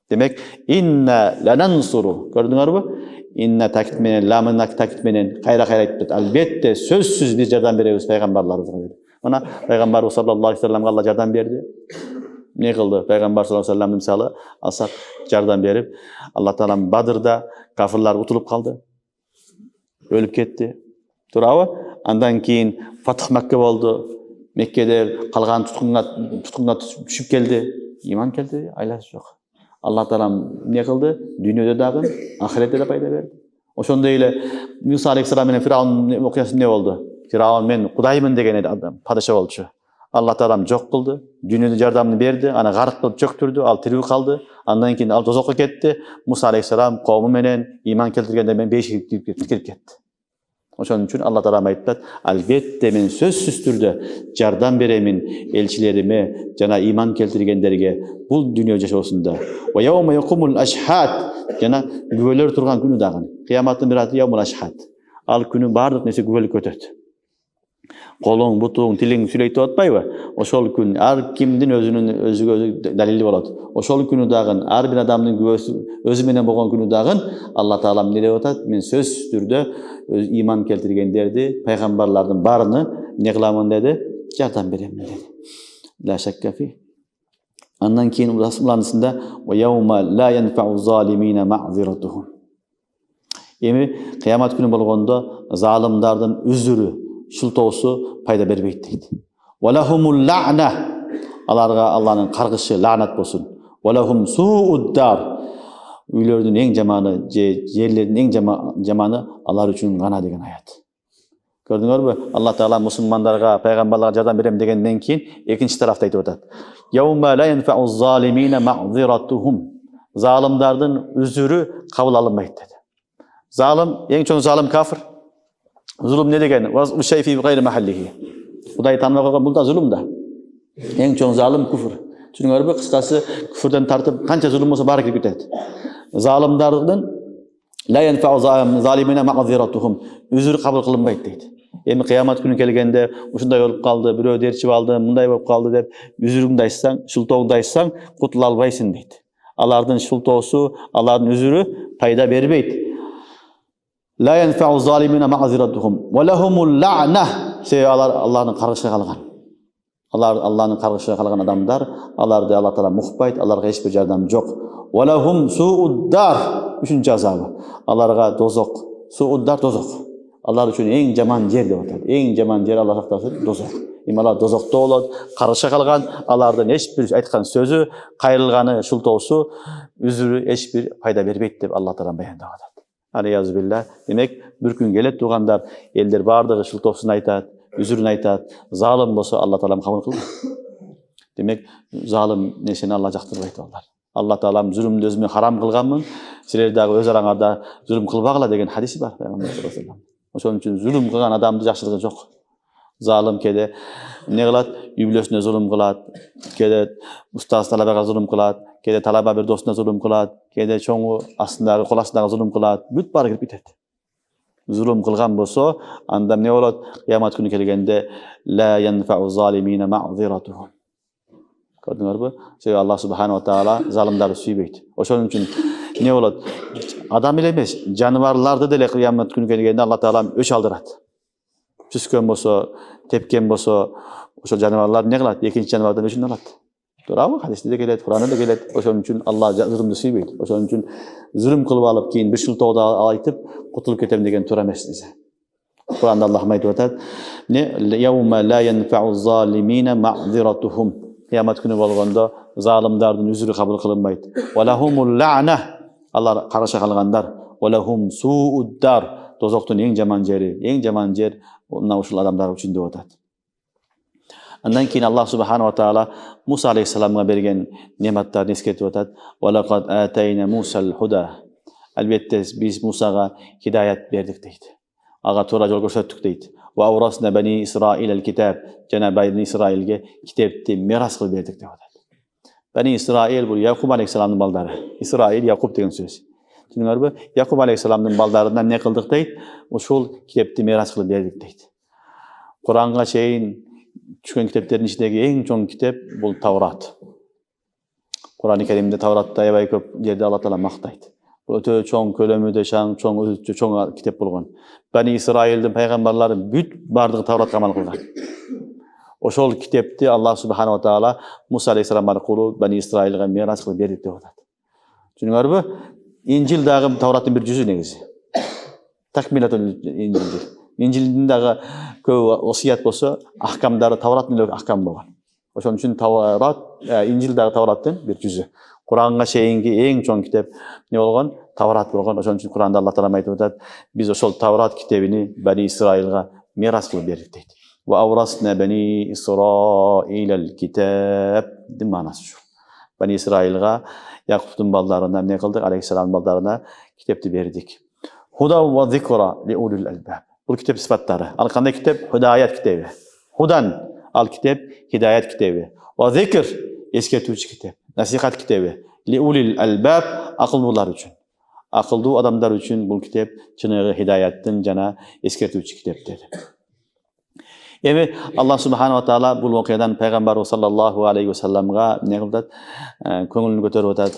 Demek inna lanansuru. Gördüňerbi? Inna takit menen, lamyn takit menen gaýra aýtdyk. Albatta sözsüz biz jardam berebиz peýgamberlerimize. Mana peýgamber sallallahu aleyhi ve sellem Allah jardam berdi. Ne kıldı? Peygamber sallallahu aleyhi ve sellem misalı alsak jardam berip Allah Taala Badır'da kafirler utulup kaldı. Ölüp ketdi. Turaby. Andan keyin Fath Mekke boldu. Mekke'de kalgan tutkunga düşüp geldi. İman keldi, aýlasy jok. Allah Taala ne kıldı? Dünýede dagyn, ahirette de paýda berdi. Oşonda ile Musa aleyhisselam menen Firavun okuyasy ne boldu? Firavun men Hudaýmyn degen adam, padşa bolçu. Allah Taala jok kıldı. Dünýede jardamny berdi. Ana garık kılıp çöktürdü. Al tiriw kaldı. Andan keyin al dozokka ketdi. Musa aleyhisselam kowmu menen iman keltirgende men beşik kirip ketdi. Oşon üçin Allah Taala aýtdy: "Albatta men sözsüz türde jardam beremin elçilerime, jana iman keltirgenlerge bul dünýä yaşawsynda. Ve yawma yaqumul ashhad, jana güweler turgan günü dagyn. Kıyamatın bir aty yawmul ashhad. Al günü bardyk nese güwelik ötet. Kolun, butuň, tiliň süleýip atpaýby? Oşol gün har kimdin özü dalili bolat. Oşol günü dagyn har bir adamdyň güwesi özü menen bolgan günü dagyn Allah Taala ne dep atat? Men söz türde öz iman keltirgenlerdi, peýgamberlerden baryny ne kılamyn dedi? Jardam berem dedi. La şakka fi. Andan keyin Rasulullah ve yawma la yenfa'u zalimina ma'ziratuhum. Emi kıyamat günü bolganda zalimlerden üzürü şultosu paýda berbeýt deydi. Wa lahumul la'na. Alarga Allah'ın kargışı lanat bolsun. Wa lahum su'ud dar. Üýlerden eň jamany, yerlerden eň jamany alar üçin gana degen ayat. Gördüňerbi? Allah Taala musulmanlarga, peýgamberlerge jardam berem degenden keyin ekinçi tarafta aýtyp atat. Yawma la yenfa'u zalimina ma'ziratuhum. Zalimlerden üzürü kabul alınmayt dedi. Zalim, en çoğun zalim kafir. Zulüm ne degen? Vaz şey fi gayri mahallihi. Xuday tanıma koygan bu da zulüm da. En çoğun zalim küfür. Çünkü kıskası küfürden tartıp kança zulüm olsa bari kirip ketedi. Zalimlerden la yenfa'u zalimine ma'ziratuhum. Üzür kabul kılınmaydı deydi. Endi kıyamet günü kelgende uşunday olup kaldı, birөө derçip aldı, mындай болуп kaldı dep üzürüңdü айтсаң, şultoğuңdu айтсаң, kutula albaysın deydi. Alardın şultoğusu, alardın üzürü payda bermeydi. La yenfa'u zalimine ma'ziratuhum ve lehumul la'nah. Allah'ın kargışına kalgan. Allah'ın kargışına kalgan adamlar, alarda Allah Teala muhbayt, Allah'a hiçbir yardımcı yok. Ve lehum su'uddar. Üçüncü azabı. Allah'a dozok. Su'uddar dozok. Allah üçün en jaman yer dep atadi. En jaman yer Allah saktaсын dozok. İmalar dozokta bolot, karışa kalgan, alardan hiçbir aytkan sözü, kayırılganı, şultoğusu, üzürü hiçbir fayda bermeydi dep Allah Teala bayandap atadi. Aleyhaz billah. Demek bir gün gelet turgandar elder bardığı şultoğusunu aytat, üzürünü aytat, zalim bolsa Allah Teala kabul kıldı. Demek zalim nesini Allah jaktırbayt onlar. Allah Teala zulümdü özüme haram kılganmın, sizler dagı öz arаңarda zulüm kılbagıla деген hadisi var Peygamber sallallahu aleyhi ve sellem. Oşon üçün zulüm kılgan adamды jakşılığı jok. Zalim kede ne kılat? Übülösüne zulüm kılat, kede ustaz talabaga zulüm kılat, kede talaba bir dostuna zulüm kılat, kede çoğu aslında kolasındaga zulüm kılat, büt bari kirip ketedi. Zulüm kılgan bolsa, anda ne bolat? Kıyamet günü kelgende la yenfa'u zalimine ma'ziratuhum. Gördüңөрбү? Sebep Allah Subhanahu wa Taala zalimleri süybeydi. Oşon üçün ne bolat? Adam ile emes, janivarlardı dele kıyamet günü kelgende Allah Taala öç aldırat. Tüskön bolsa, tepken bolsa, oşo janivarlar ne kılat? Ekinci janivardan öçünü alat. To'g'rimi? Hadisda da keladi, Qur'onda da keladi. Oşon üçün Allah zulümni süybeydi. Oşon üçün zulüm kılıp alıp keyin bir şultoğda aytıp qutulup ketem degen to'g'ri emas dese. Qur'onda Allah aytып atadi. Ne yawma la yenfa'u zalimine ma'ziratuhum. Kıyamet günü bolganda zalimlerden üzürü kabul kılınmaydı. Ve lehumul la'nah. Allah karışa kalganlar. Ve lehum su'uddar. Dozoktun en jaman jeri, en jaman jer ondan uşul adamlar üçün dep atadi. Andan keyin Allah Subhanahu wa Taala Musa aleyhisselam'a bergen nematlarını esketip atadi. Ve laqad atayna Musa'l huda. Elbette biz Musa'ga hidayet berdik deydi. Ağa to'g'ri yo'l ko'rsatdik deydi. Ve avrasna bani İsrail'el kitab. Cenab-ı Bani İsrail'ge kitapni miras qilib berdik dep atadi. Bani İsrail bu Yaqub aleyhisselam'ın baldары. İsrail Yaqub degen söz. Tushundinglarmi? Yaqub aleyhisselam'ın baldaridan ne qildik deydi? Oşul kitapni miras qilib berdik deydi. Qur'onga cheyin tushgan kitaplarning ichidagi eng cho'ng kitap bu Tavrat. Qur'oni Karimda Tavratda aybay ko'p yerda Allah Taala maqtaydi. Bu öte cho'ng ko'lamida cho'ng kitap bo'lgan. Bani İsrail'nin peygamberleri büt bardığı Tavratga amal qilgan. Oşol kitapni Allah Subhanahu wa Taala Musa aleyhisselam arqılı Bani İsrail'ga miras qilib berdik dep atadi. Tushundinglarmi? İncil dagı Tavratın bir cüzü negizi. Takmilatul İncil. İncil'in dagı köp osiyat bolsa, ahkamdары Tavratın ile ahkam bolgan. Oşon üçün Tavrat, İncil dagı Tavratın bir cüzü. Qur'onga cheyingi eng cho'ng kitap ne bolgan? Tavrat bolgan. Oşon üçün Qur'onda Allah Taala aytib atadi, biz oşol Tavrat kitabini Bani İsrail'ga miras qilib berdik deydi. Ve avrasna bani İsrail'el kitab de manası şu. Bani İsrail'ga Yakup'un ballarına ne kıldık? Aleyhisselam'ın ballarına kitapti verdik. Huda ve zikra li ulul albab. Bu kitap sıfatları. Al kanday kitap hidayet kitabı. Hudan al kitap hidayet kitabı. Ve zikr esketuvchi kitap. Nasihat kitabı. Li ulul albab akıllılar için. Akıllı adamlar için bu kitap çınığı hidayetin jana esketuvchi kitap dedi. Evet Allah Subhanahu wa Taala bu voqeadan Peygamber sallallahu aleyhi ve sellem'ga ne kıldı? Köngülünü götürüp atadi.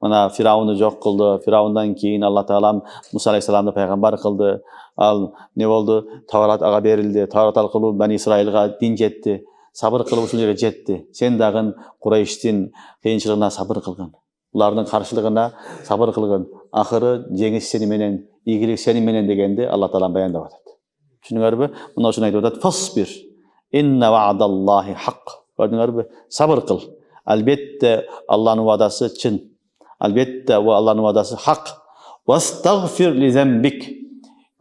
Mana Firavun'u yok kıldı. Firavundan keyin Allah Taala Musa aleyhisselam'ı peygamber kıldı. Al ne oldu? Tavrat ağa berildi. Tavrat arqılı Bani İsrail'ga din jetdi. Sabır kılıp uşul yerge jetdi. Sen dagın Qurayştin kıyınçılığına sabır kılgın. Ularning qarşılığına sabır kılgın. Ahırı jengiş seni menen, iyilik seni menen degende Allah Taala bayandap atadi. Tushundinglarmi? Bundan so'ng aytib atadi, "Fasbir. Inna va'dallahi haqq." Gördüңөрбү? Sabır kıl. Albatta Allah'ın va'dasi chin. Albatta Allah'ın va'dasi haq. Vastagfir li zambik.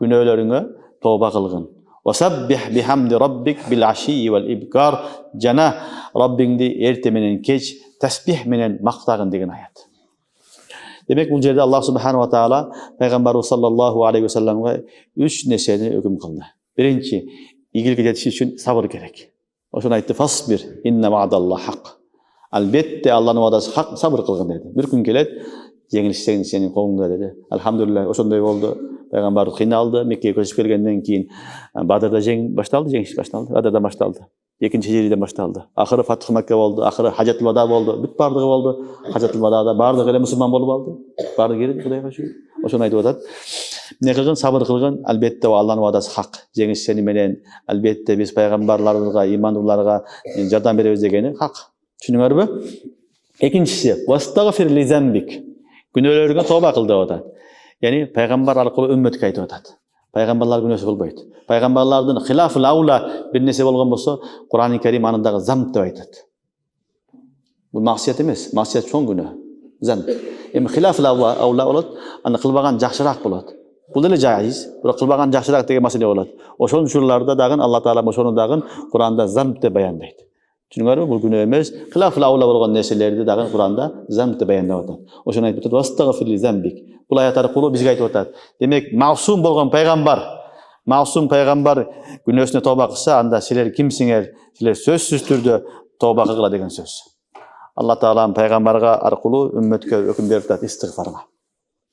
Günahlarına tövbe kılgın. Vasabbih bihamdi rabbik bil ashi vel ibkar. Jana Rabbingdi ertemenen keç tasbih menen maqtagın degen ayet. Demek bu yerde Allah subhanahu wa ta'ala Peygamberimiz sallallahu aleyhi ve sellem'e 3 neseni hüküm kıldı. Birinci, iyilik yetiş için sabır gerek. O şuna aytdı, fasbir inne va'dallah hak. Albatta Allah'ın vaadası hak, sabır kılgın dedi. Bir gün geledi, yengil senin kolunda dedi. Elhamdülillah o şonday oldu. Peygamberimiz kıynaldı. Mekke'ye köçüp gelgenden keyin Badır'da jeng başlandı. Badır'dan başlandı. Ekinci Hicriden başlandı. Ahırı Fatih Mekke oldu. Ahırı Hacetül Vada oldu. Büt bardığı oldu. Hacetül Vada'da bardığı ile Müslüman bolup aldı. Bardığı geldi Kudayga şu. O şonu aytып atat. Ne kılgın? Sabır kılgın. Albatta o Allah'ın vaadası hak. Jengiş seni menen albatta biz peygamberlarımızga, imanlılarga jardam berебиз degeni hak. Düşünüңөрбү? Ekincisi, vastagfir li zembik. Günöөлөрүңө tövbe kıl деп atat. Yani peygamber arkalı ümmetke aytып atat. Peygamberler günösü bolbayt. Peygamberlerden hilaful avla bir nese bolgan bolsa, Kur'an-ı Kerim anındağı zamb dep aytat. Bu maksiyet emas, maksiyet çoğun günü. Zamb. Hem hilaful avla bolat, anı kılbagan jakşırak bolat. Bu da jaiz. Bu kılbagan jakşırak degen mesele bolat. Oşon şurlarda dagın Allah Taala oşonu dagın Kur'anda zamb dep bayandayt. Düşünüңөрбү? Бул күнөө эмес. Хилафул аула болгон нерселерди дагы Куранда замб деп баяндап атат. Ошону айтып атат. Вастагфир ли замбик. Бул аят аркылуу бизге айтып атат. Демек, маусум болгон пайгамбар күнөөсүнө тооба кылса, анда силер кимсиңер? Силер сөзсүз түрдө тооба кылгыла деген сөз. Алла Таалам пайгамбарга аркылуу үммөткө өкүм берип атат истигфарга.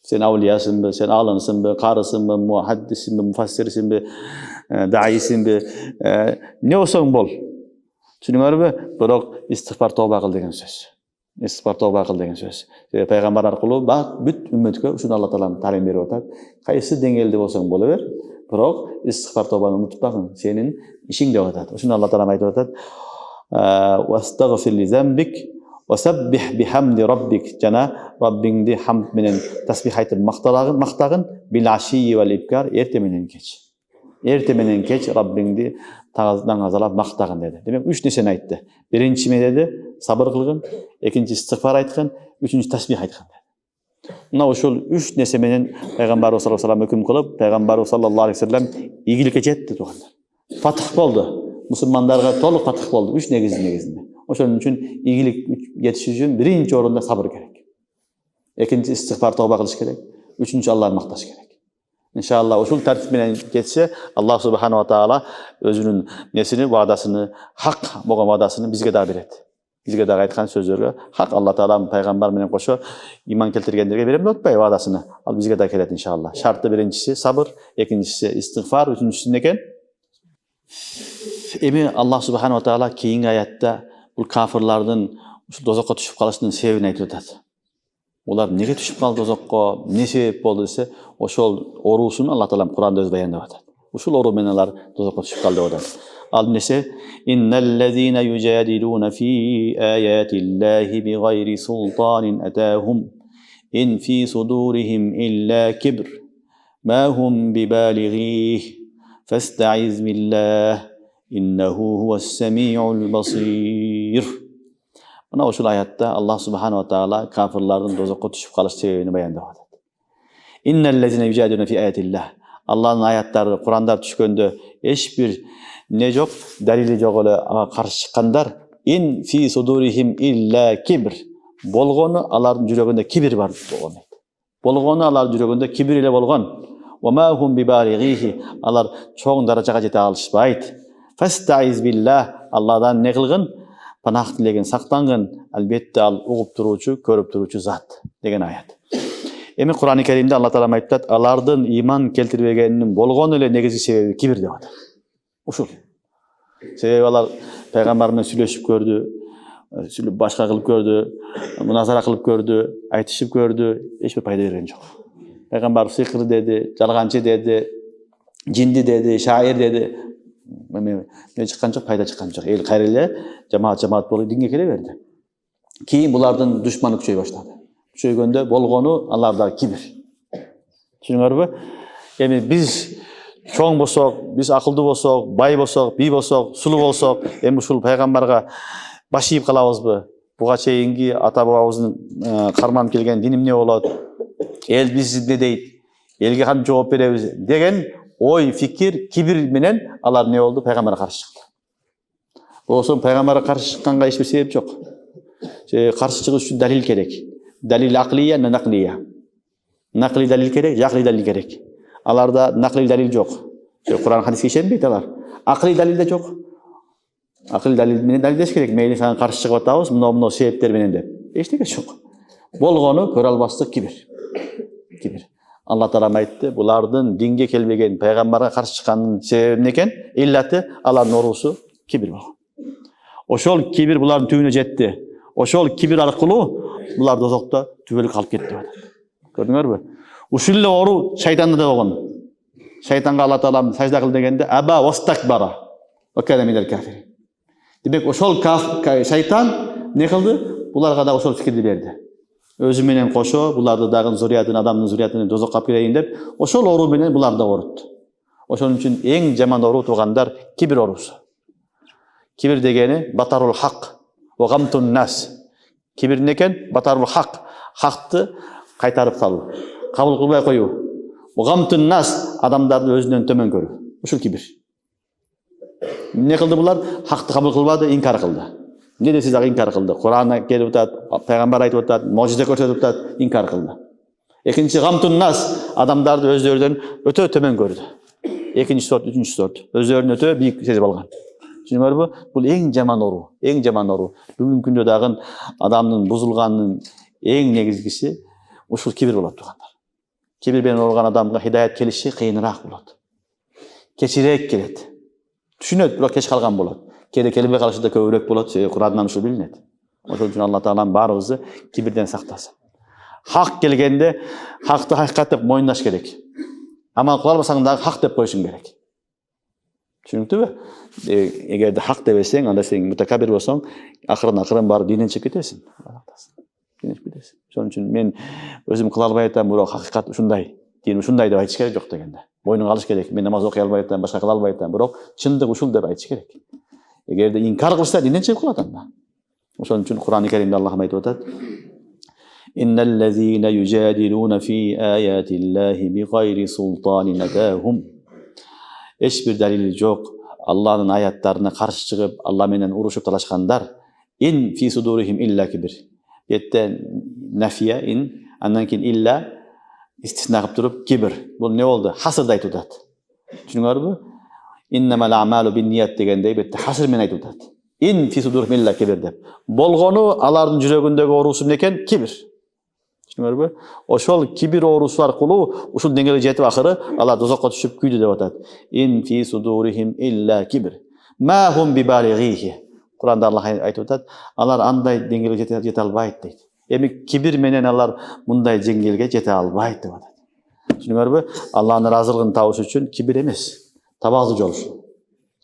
Sen awliyasınbı, sen alınısınbı, karısınbı, muhaddisинби, mufassirsinbi, daisinbi, ne olsaң bol. Düşünüңөрбү? Бирок истигфар тооба кыл деген сөз. Истигфар тооба кыл деген сөз. Пайгамбар аркылуу бүт үммөткө ушуну Алла Таалам талим берип атат. Кайсы деңгээлде болсоң боло бер, бирок истигфар тообаны унутпагын, сенин ишиң деп атат. Ушуну Алла Таалам айтып атат. Вастагфир ли замбик васаббих бихамди раббик. Жана Раббиңди хамд менен тасбих айтып мактагын бил ашии вал ибкар, эрте менен кеч. Эрте менен кеч Раббиңди tağızdan azalap maqtagın dedi. Demek 3 neseni aytты. Birinci me dedi, sabır kılgın, ikinci istigfar aytgın, üçüncü tasbih aytgın dedi. Mına uşul 3 nese menen Peygamberimiz sallallahu aleyhi ve sellem hüküm kılıp, Peygamberimiz sallallahu aleyhi ve sellem iyilikке жетти tuğanlar. Fatih boldu. Müslümanlarga toluk fatih boldu. 3 negizinde. Oşonun üçün iyilik yetiş üçün birinci orunda sabır gerek. İkinci istigfar tövbe kılış gerek. Üçüncü Allah'ı maqtaş gerek. İnşallah usul tertip bilen geçse Allah subhanahu wa ta'ala özünün nesini, vaadasını, hak bolgan vaadasını bizge da berет. Bizge da aytkan sözlerge hak Allah Taala peygamber menen koşo iman keltirgenlerge berem unutpay vaadasını. Al bizge da kelet inşallah. Şartı birincisi sabır, ikincisi istigfar, üçüncüsü neken? Emi Allah subhanahu wa ta'ala keyingi ayatda bu kafirlardan dozakka düşüp kalışının sebebini aytып atat. Ular nege düşüp kaldı dozakka, ne sebep boldu dese, oşol orusunu Allah Taala Kur'anda öz bayandap atat. Uşul oru menen ular dozakka düşüp kaldı atat. Al nese innellezine yujadiluna fi ayatillahi bighayri sultanin atahum in fi sudurihim illa kibr ma hum bibalighi fastaiz billah innehu huves-semi'ul basir. Ana uşul ayatda Allah subhanahu wa ta'ala kafirlerin dozakka düşüp kalış sebebini bayandap atat. İnnellezine yujadiluna fi ayatillah. Allah'ın ayatları Kur'an'da düşkönde hiçbir ne yok, dalili yok öyle karşı çıkanlar in fi sudurihim illa kibr. Bolgonu aların yüreğinde kibir var bolgonu. Bolgonu aların yüreğinde kibir ile bolgon. Ve ma hum bibalighihi. Alar çoğun darajaga jete alışbayt. Fastaiz billah. Allah'dan ne kılgın? Panah dilegen saktangın. Elbette al uğup turucu, körüp turucu zat degen ayat. Emi Kur'an-ı Kerim'de Allah Taala ayttat, alardan iman keltirbegeninin bolgon ele negizgi sebebi kibir деп атат. Uşul. Sebebi alar peygamber bilen süйлөшүp gördü, başka kılıp gördü, münazara kılıp gördü, aytışıp gördü, hiçbir payda bergen жок. Peygamber sihir dedi, jalgancı dedi, cindi dedi, şair dedi. Ne çıkan çok, payda çıkan çok. El kayrıyla cemaat bolu dinge kele verdi. Keyin bulardan düşmanlık küçöy başladı. Küçöygönde bolgonu alarda kibir. Düşünüңөрбү? Emi biz çoğun bolsok, biz akıllı bolsok, bay bolsok, bi bolsok, sulu bolsok, emi uşul peygamberga baş ийип kalabızbı? Buga çeyingi ata babamыздын karmanıp kelgen dinim ne bolot? El biz ne deyit? Elge kantip жооп беребиz degen oy, fikir, kibir menen alar ne oldu? Peygamber'e karşı çıktı. Olsun Peygamber'e karşı çıkkanga hiçbir sebep yok. Karşı çıkış için dalil gerek. Dalil akliye, nakliye. Nakli dalil керек, жақли dalil керек. Аларда nakli dalil жоқ. Құран хадиске ишенбейді алар. Ақли dalil де жоқ. Ақли dalil менен далилдеш керек. Мейлі саған қарсы шығып атабыз, мынау себептер менен деп. Ештеңе жоқ. Болғаны көре албастық кибір. Кибір. Алла Таала айтты, бұлардың динге келбеген, пайғамбарға қарсы шыққанның себебі не екен? Иллаты алардың орусу кибір болған. Ошол кибір бұлардың түбіне жетті. Ошол кибір арқылы бұлар дозақта түбелік қалып кетті. Көрдіңдер бе? Ушул ору шайтанда да болған. Шайтанға Алла Таала сажда қыл дегенде аба вастакбара ва кана минал кафирин. Демек ошол шайтан не қылды? Бұларға да ошол фикирди берди. Өзү менен кошо буларды дагы зуриятын адамдын зуриятын дозокко алып келейин деп ошол ору менен буларды орутtu. Ошон үчүн эң жаман ору туугандар кибир орусу. Кибир дегени батарул хак ва гамтун нас. Кибир не экен? Батарул хак. Хакты кайтарып салуу, кабыл кылбай коюу. Гамтун нас адамдарды өзүнөн төмөн көрүү. Ушул кибир. Не кылды булар? Хакты кабыл кылбады, инкар кылды. Не десе дагы инкар кылды. Кур'анга келип атат, пайгамбар айтып атат, мужизе көрсөтүп атат, инкар кылды. Экинчи гамтун нас адамдарды өздөрүнөн өтө төмөн көрдү. Экинчи сорт, үчүнчү сорт. Өздөрүн өтө бийик сезип алган. Түшүнүңөрбү? Бул эң жаман ору, эң жаман ору. Бүгүнкү күндө дагы адамдын бузулганынын эң негизгиси ушул кибир болот тугандар. Кибир менен ооруган адамга хидаят келиши кыйыныраак болот. Кечирээк келет. Түшүнөт, бирок кеч калган болот. Келе келбей калышы да көбүрөөк болот. Курандан ушул билинет. Ошон үчүн Алла Таалам баарыбызды кибирден сактасын. Хак келгенде хакты hakkat деп мойындаш керек. Амал кыла албасаң дагы хак деп коюшуң керек. Түшүнүктүбү? Эгерде хак дебесең, анда сен мутакаббир болсоң, акырын барып динден чыгып кетесиң. Ошон үчүн мен өзүм кыла албай атам, бирок хакыйкат ушундай. Дин ушундай деп айтыш керек жок дегенде. Мойнуңа алыш керек. Мен намаз окуй албай атам, башка кыла албай атам, бирок чындык ушул деп айтыш керек. Эгерде инкар кылса, динден чыгып калат анда. Ошон үчүн Кур'ан-ы Каримде Аллах айтып атат: "Инналлазина южадилуна фи аятиллахи бигайри султанин атахум." Эч бир далили жок. Алланын аяттарына каршы чыгып, Алла менен урушуп талашкандар, ин фи судурихим илля кибир. Бетте нафия ин, андан кийин илля истисна кылып туруп кибир. Бул не болду? Хасырды айтып атат. Түшүнүңөрбү? Иннамал а'малу бинният дегендей бетте хасыр менен айтып атат. Ин фи судурихим илля кибир деп. Болгону алардын жүрөгүндөгү оорусу эмне экен? Кибир. Түшүнүңөрбү? Ошол кибир оорусу аркылуу ушул деңгээлге жетип акыры алар дозокко түшүп күйдү деп атат. Ин фи судурихим илля кибир. Ма хум бибалигихи. Куранда Аллах айтып атат, алар андай деңгээлге жете албайт дейт. Эми кибир менен алар мындай деңгээлге жете албайт деп атат. Түшүнүңөрбү? Алланын ыраазылыгын табыш үчүн кибир эмес, табазу жол.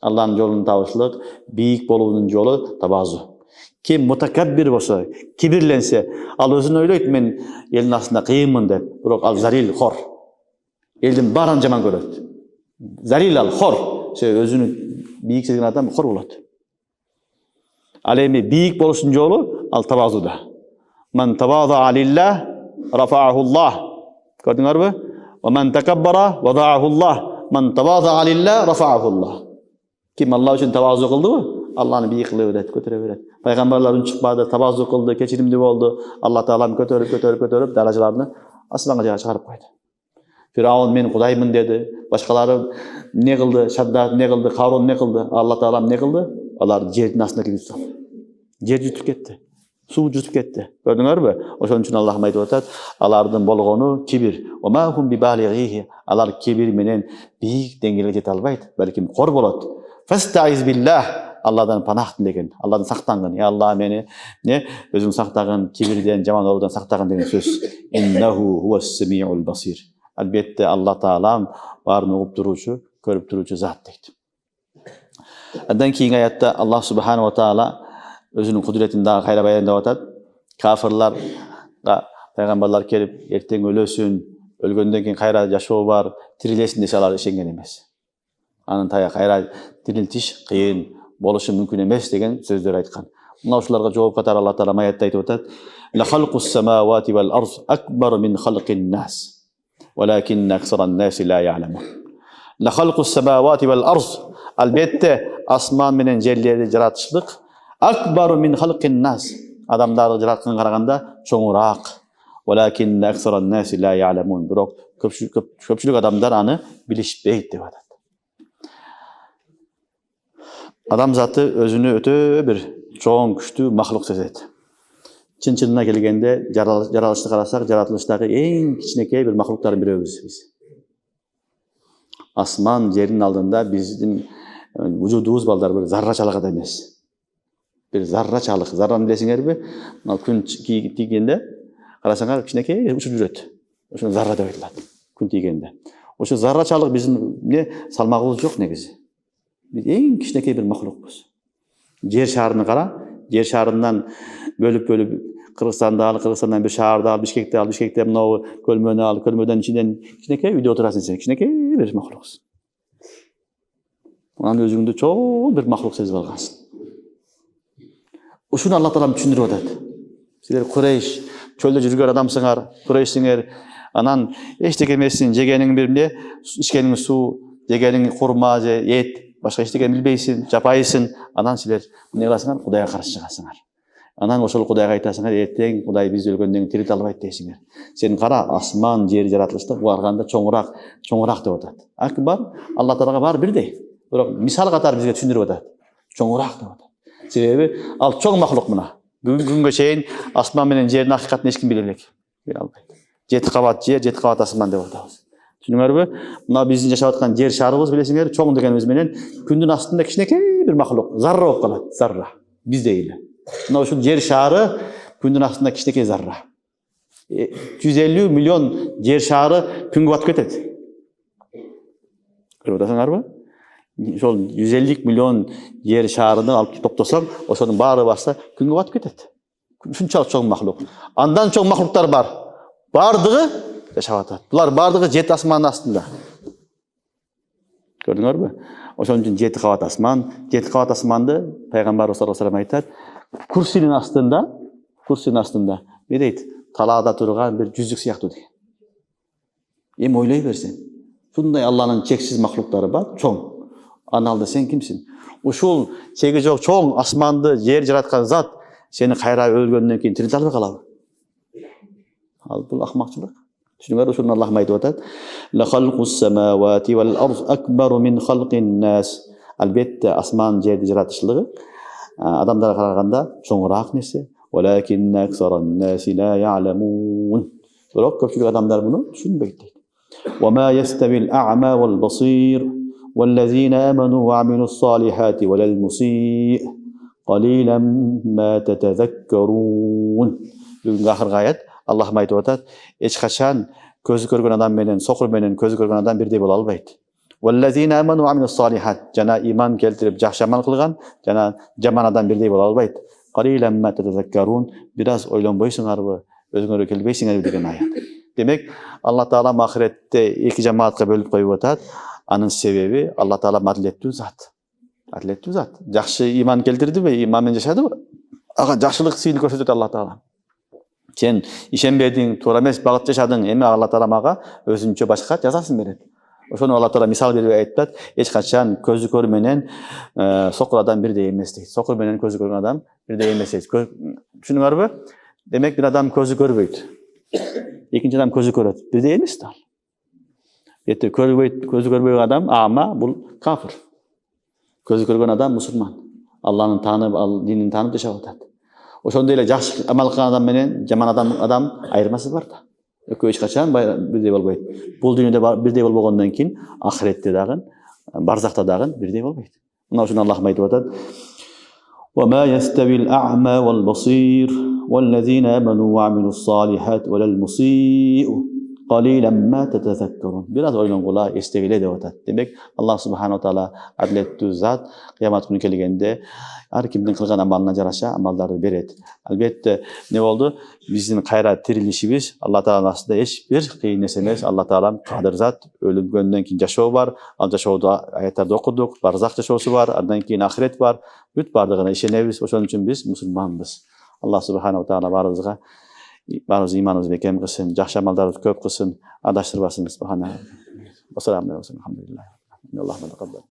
Алланын жолун табышлык, бийик болуунун жолу табазу. Ким мутакаббир болсо, кибирленсе, ал өзүн ойлойт, мен элдин астында кыйынмын деп, бирок ал зарил, хор. Элдин баарын жаман көрөт. Зарил ал, хор. Өзүнүн бийик сезген адам хор болот. Ал эми бийик болуштун жолу ал табазуда. Ман таваза лилlah рафааху Аллах. Көрдүңөрбү? Ва ман такаббара вадааху Аллах. Ман таваза лилlah рафааху Аллах. Ким Алла үчүн тавазу кылдыбы? Алланы бийик кылып берет, көтөрө берет. Пайгамбарлар үн чыкпады, табазу кылды, кечиримдүү болду. Алла Таалам көтөрүп даражаларны асманга жайга чыгарып койду. Фираун мен Кудаймын деди. Башкалары не кылды? Шаддад не кылды? Харун не кылды? Алла Таалам не кылды? Алар жердин астына кирип салды. Жер jutуп кетти. Суу jutуп кетти. Көрдүңөрбү? Ошон үчүн Аллах айтып атат, алардын болгону кибир. Ва хум бибалигихи. Алар кибир менен бийик деңгээлге жете албайт, балким кор болот. Фастаиз биллах. Алладан панах тилеген, Алладан сактангын. Алла мени өзүң сактагын, кибирден, жаман ордон сактагын деген сөз. Иннаху хуас-самиул басир. Албетте Алла Таалам баарын угуп туручу, көрүп туручу зат дейт. Андан кийинки аятта Аллах субханаху ва таала өзүнүн кудуретин дагы кайра баяндап атат. Кафирларга пайгамбарлар келип, эртең өлөсүн, өлгөндөн кийин кайра жашоо бар, тирилесин десе алар ишенген эмес. Анын тая кайра тирилтиш кыйын болушу мүмкүн эмес деген сөздөр айткан. Мына ушуларга жооп катары Алла Таала аятта айтып атат: "Ла халқус самавати вал арз акбар мин халқин нас, валакинна аксаран наси ла я'ламун." Ла халқус самавати вал арз, албетте асман менен жерлерди жаратышлык акбар мин халқин нас, адамдарды жаратканга караганда чоңураак. Walakin aksara nasi la ya'lamun. Biroq ko'pchilik odamlar аны bilishmaydi deb aytadi. Адам заты өзүнө өтө бир чоң күчтүү махлук сезет. Чын-чынына келгенде жаралышты карасак, жаратылыштагы эң кичинекей бир махлуктардын бирөөбүз биз. Асман, жердин алдында биздин вujudубуз балдар бир заррачалык да эмес. Бир заррачалык. Зарраны билесиңерби? Мына күн тийгенде карасаңар кичинекей учуп жүрөт. Ошону зарра деп айтылат. Күн тийгенде. Ошо заррачалык биздин салмагыбыз жок негизи. Biz en kişineki bir mahlukuz. Yer şarını kara, yer şarından bölüp Kırgızistan'dan bir şaharda al, Bişkek'te mınav Kölmö'nü al, Kölmö'den içinden kişineki uyda oturasın sen, kişineki bir mahlukuz. Onun özünde çok bir mahluk sezip algansın. Uşunu Allah Teala düşündürüp atat. Sizler Kureyş, çölde жүргөн adamsыңар, Kureyşsиңер, anan eşteke emesin, jegenin birinde, içkenin su, jegenin kurma, et, başka eşteken bilbeysin, japayısın, anan sizler ne kılasыңар, Kudayga karşı çıgasыңар. Anan oşol Kudayga aytasыңар, erteң Kuday bizi ölgöndөн tirit alбайт дейсиңер. Sen kara asman, jeri жаратылышты buarganda çoңurak деп atat. Akbar, Allah Teala'ga bar birdey. Biroq misal katar bizge düşündürüp atat. Çoңurak деп atat. Sebebi al çoң mahluk mına. Бүгүнгө чейин асман менен жердин акыйкатын эч ким биле элек. Биле албайт. 7 кабат жер, 7 кабат асман деп атабыз. Түшүнүңөрбү? Мына биздин жашап аткан жер шарыбыз билесиңер, чоң дегенибиз менен күндүн астында кичинекей бир махлук, зарра болуп калат, зарра. Биздей эле. Мына ушул жер шары күндүн астында кичинекей зарра. 150 миллион жер шары күнгө батып кетет. Көрүп атасыңарбы? Ошол 150 миллион жер шарыны алып топтосоң, ошонун баары барса күнгө батып кетет. Ушунчалык чоң махлук. Андан чоң махлуктар бар. Бардыгы жашап атат. Булар бардыгы 7 асмандын астында. Көрдүңөрбү? Ошон үчүн 7 кабат асман, 7 кабат асманды пайгамбарыбыз саллаллаху алейхи айтат, курсинин астында, не дейт? Талаада турган бир жүзүк сыяктуу деген. Эми ойлой берсең, ушундай Алланын чексиз махлуктары бар, чоң. Аналда сен кимсиң? Ушул чеги жок чоң асманды, жер жараткан зат сени кайра өлгөндөн кийин тирилте албай калабы? Ал бул акмакчылык. Түшүнүңөр, ушуну Аллах айтып атат. Ла халқус самавати вал арз акбару мин халқин нас. Албетте асман жерди жаратышлыгы адамдарга караганда чоңураак нерсе. Валакин аксаран наси ла я'ламун. Бирок көпчүлүк адамдар муну түшүнбөйт дейт. Ва ма яставил а'ма вал басир والذين آمنوا وعملوا الصالحات ولا المسيء قليلا ما تتذكرون. Бүгүнкү акыркы аят Аллах айтып атат, эч качан көзү көргөн адам менен, сокур менен көзү көргөн адам бирдей боло албайт. والذين آمنوا وعملوا الصالحات, жана иман келтирип жакшы амал кылган, жана жаман адам бирдей боло албайт. قليلا ما تتذكرون. Бираз ойлонбойсуңарбы, өзүңөргө келбейсиңерби деген аят. Демек, Алла Таала ахиретте эки жамаатка бөлүп коюп атат. Анын себеби Алла Таала адилеттүү зат. Адилеттүү зат. Жакшы иман келтирдиби, иман менен жашадыбы? Ага жакшылык сыйын көрсөтөт Алла Таала. Сен ишенбедиң, туура эмес багыт жашадың, эми Алла Таала мага өзүнчө башка жазасын берет. Ошону Алла Таала мисал берип айтат, эч качан көзү көр менен сокур адам бирдей эмес дейт. Сокур менен көзү көргөн адам бирдей эмес дейт. Түшүнүңөрбү? Демек бир адам көзү көрбөйт. Экинчи адам көзү көрөт. Бирдей эмес да. Көзү көрбөйт адам ама, бул кафир. Көзү көргөн адам мусулман. Алланын таанып, динин таанып жашап атат. Ошондой эле жакшы амал кылган адам менен жаман адам айырмасы бар да. Экөө эч качан бирдей болбойт. Бул дүйнөдө бирдей болбогондон кийин ахиретте дагы, барзакта дагы бирдей болбойт. Мына ушуну Аллах айтып атат. Ва ма яставил а'ма вал басир والذين آمنوا وعملوا الصالحات ولا المسيء قليلا ما تتذكرون. Biraz ойлонгула, эстегиле деп атат. Демек, Аллах субханаху таала адилеттүү зат, кыямат күнү келгенде ар кимдин кылган амалына жараша амалдарды берет. Албетте, не болду? Биздин кайра тирилишибиз Алла Тааланын астында эч бир кыйын нерсе эмес. Алла Таала кадыр зат, өлгөндөн кийин жашоо бар. Ал жашоодо аяттарды окудук, барзак жашоосу бар, андан кийин ахирет бар. Бүт бардыгына ишенебиз. Ошон үчүн биз мусулманбыз. Алла субханаху таала барыбызга иманыбызды бекем кылсын, жакшы амалдарды көп кылсын, адаштырбасын. Субхана. Ассаламу алейкум. Алхамдулилlah.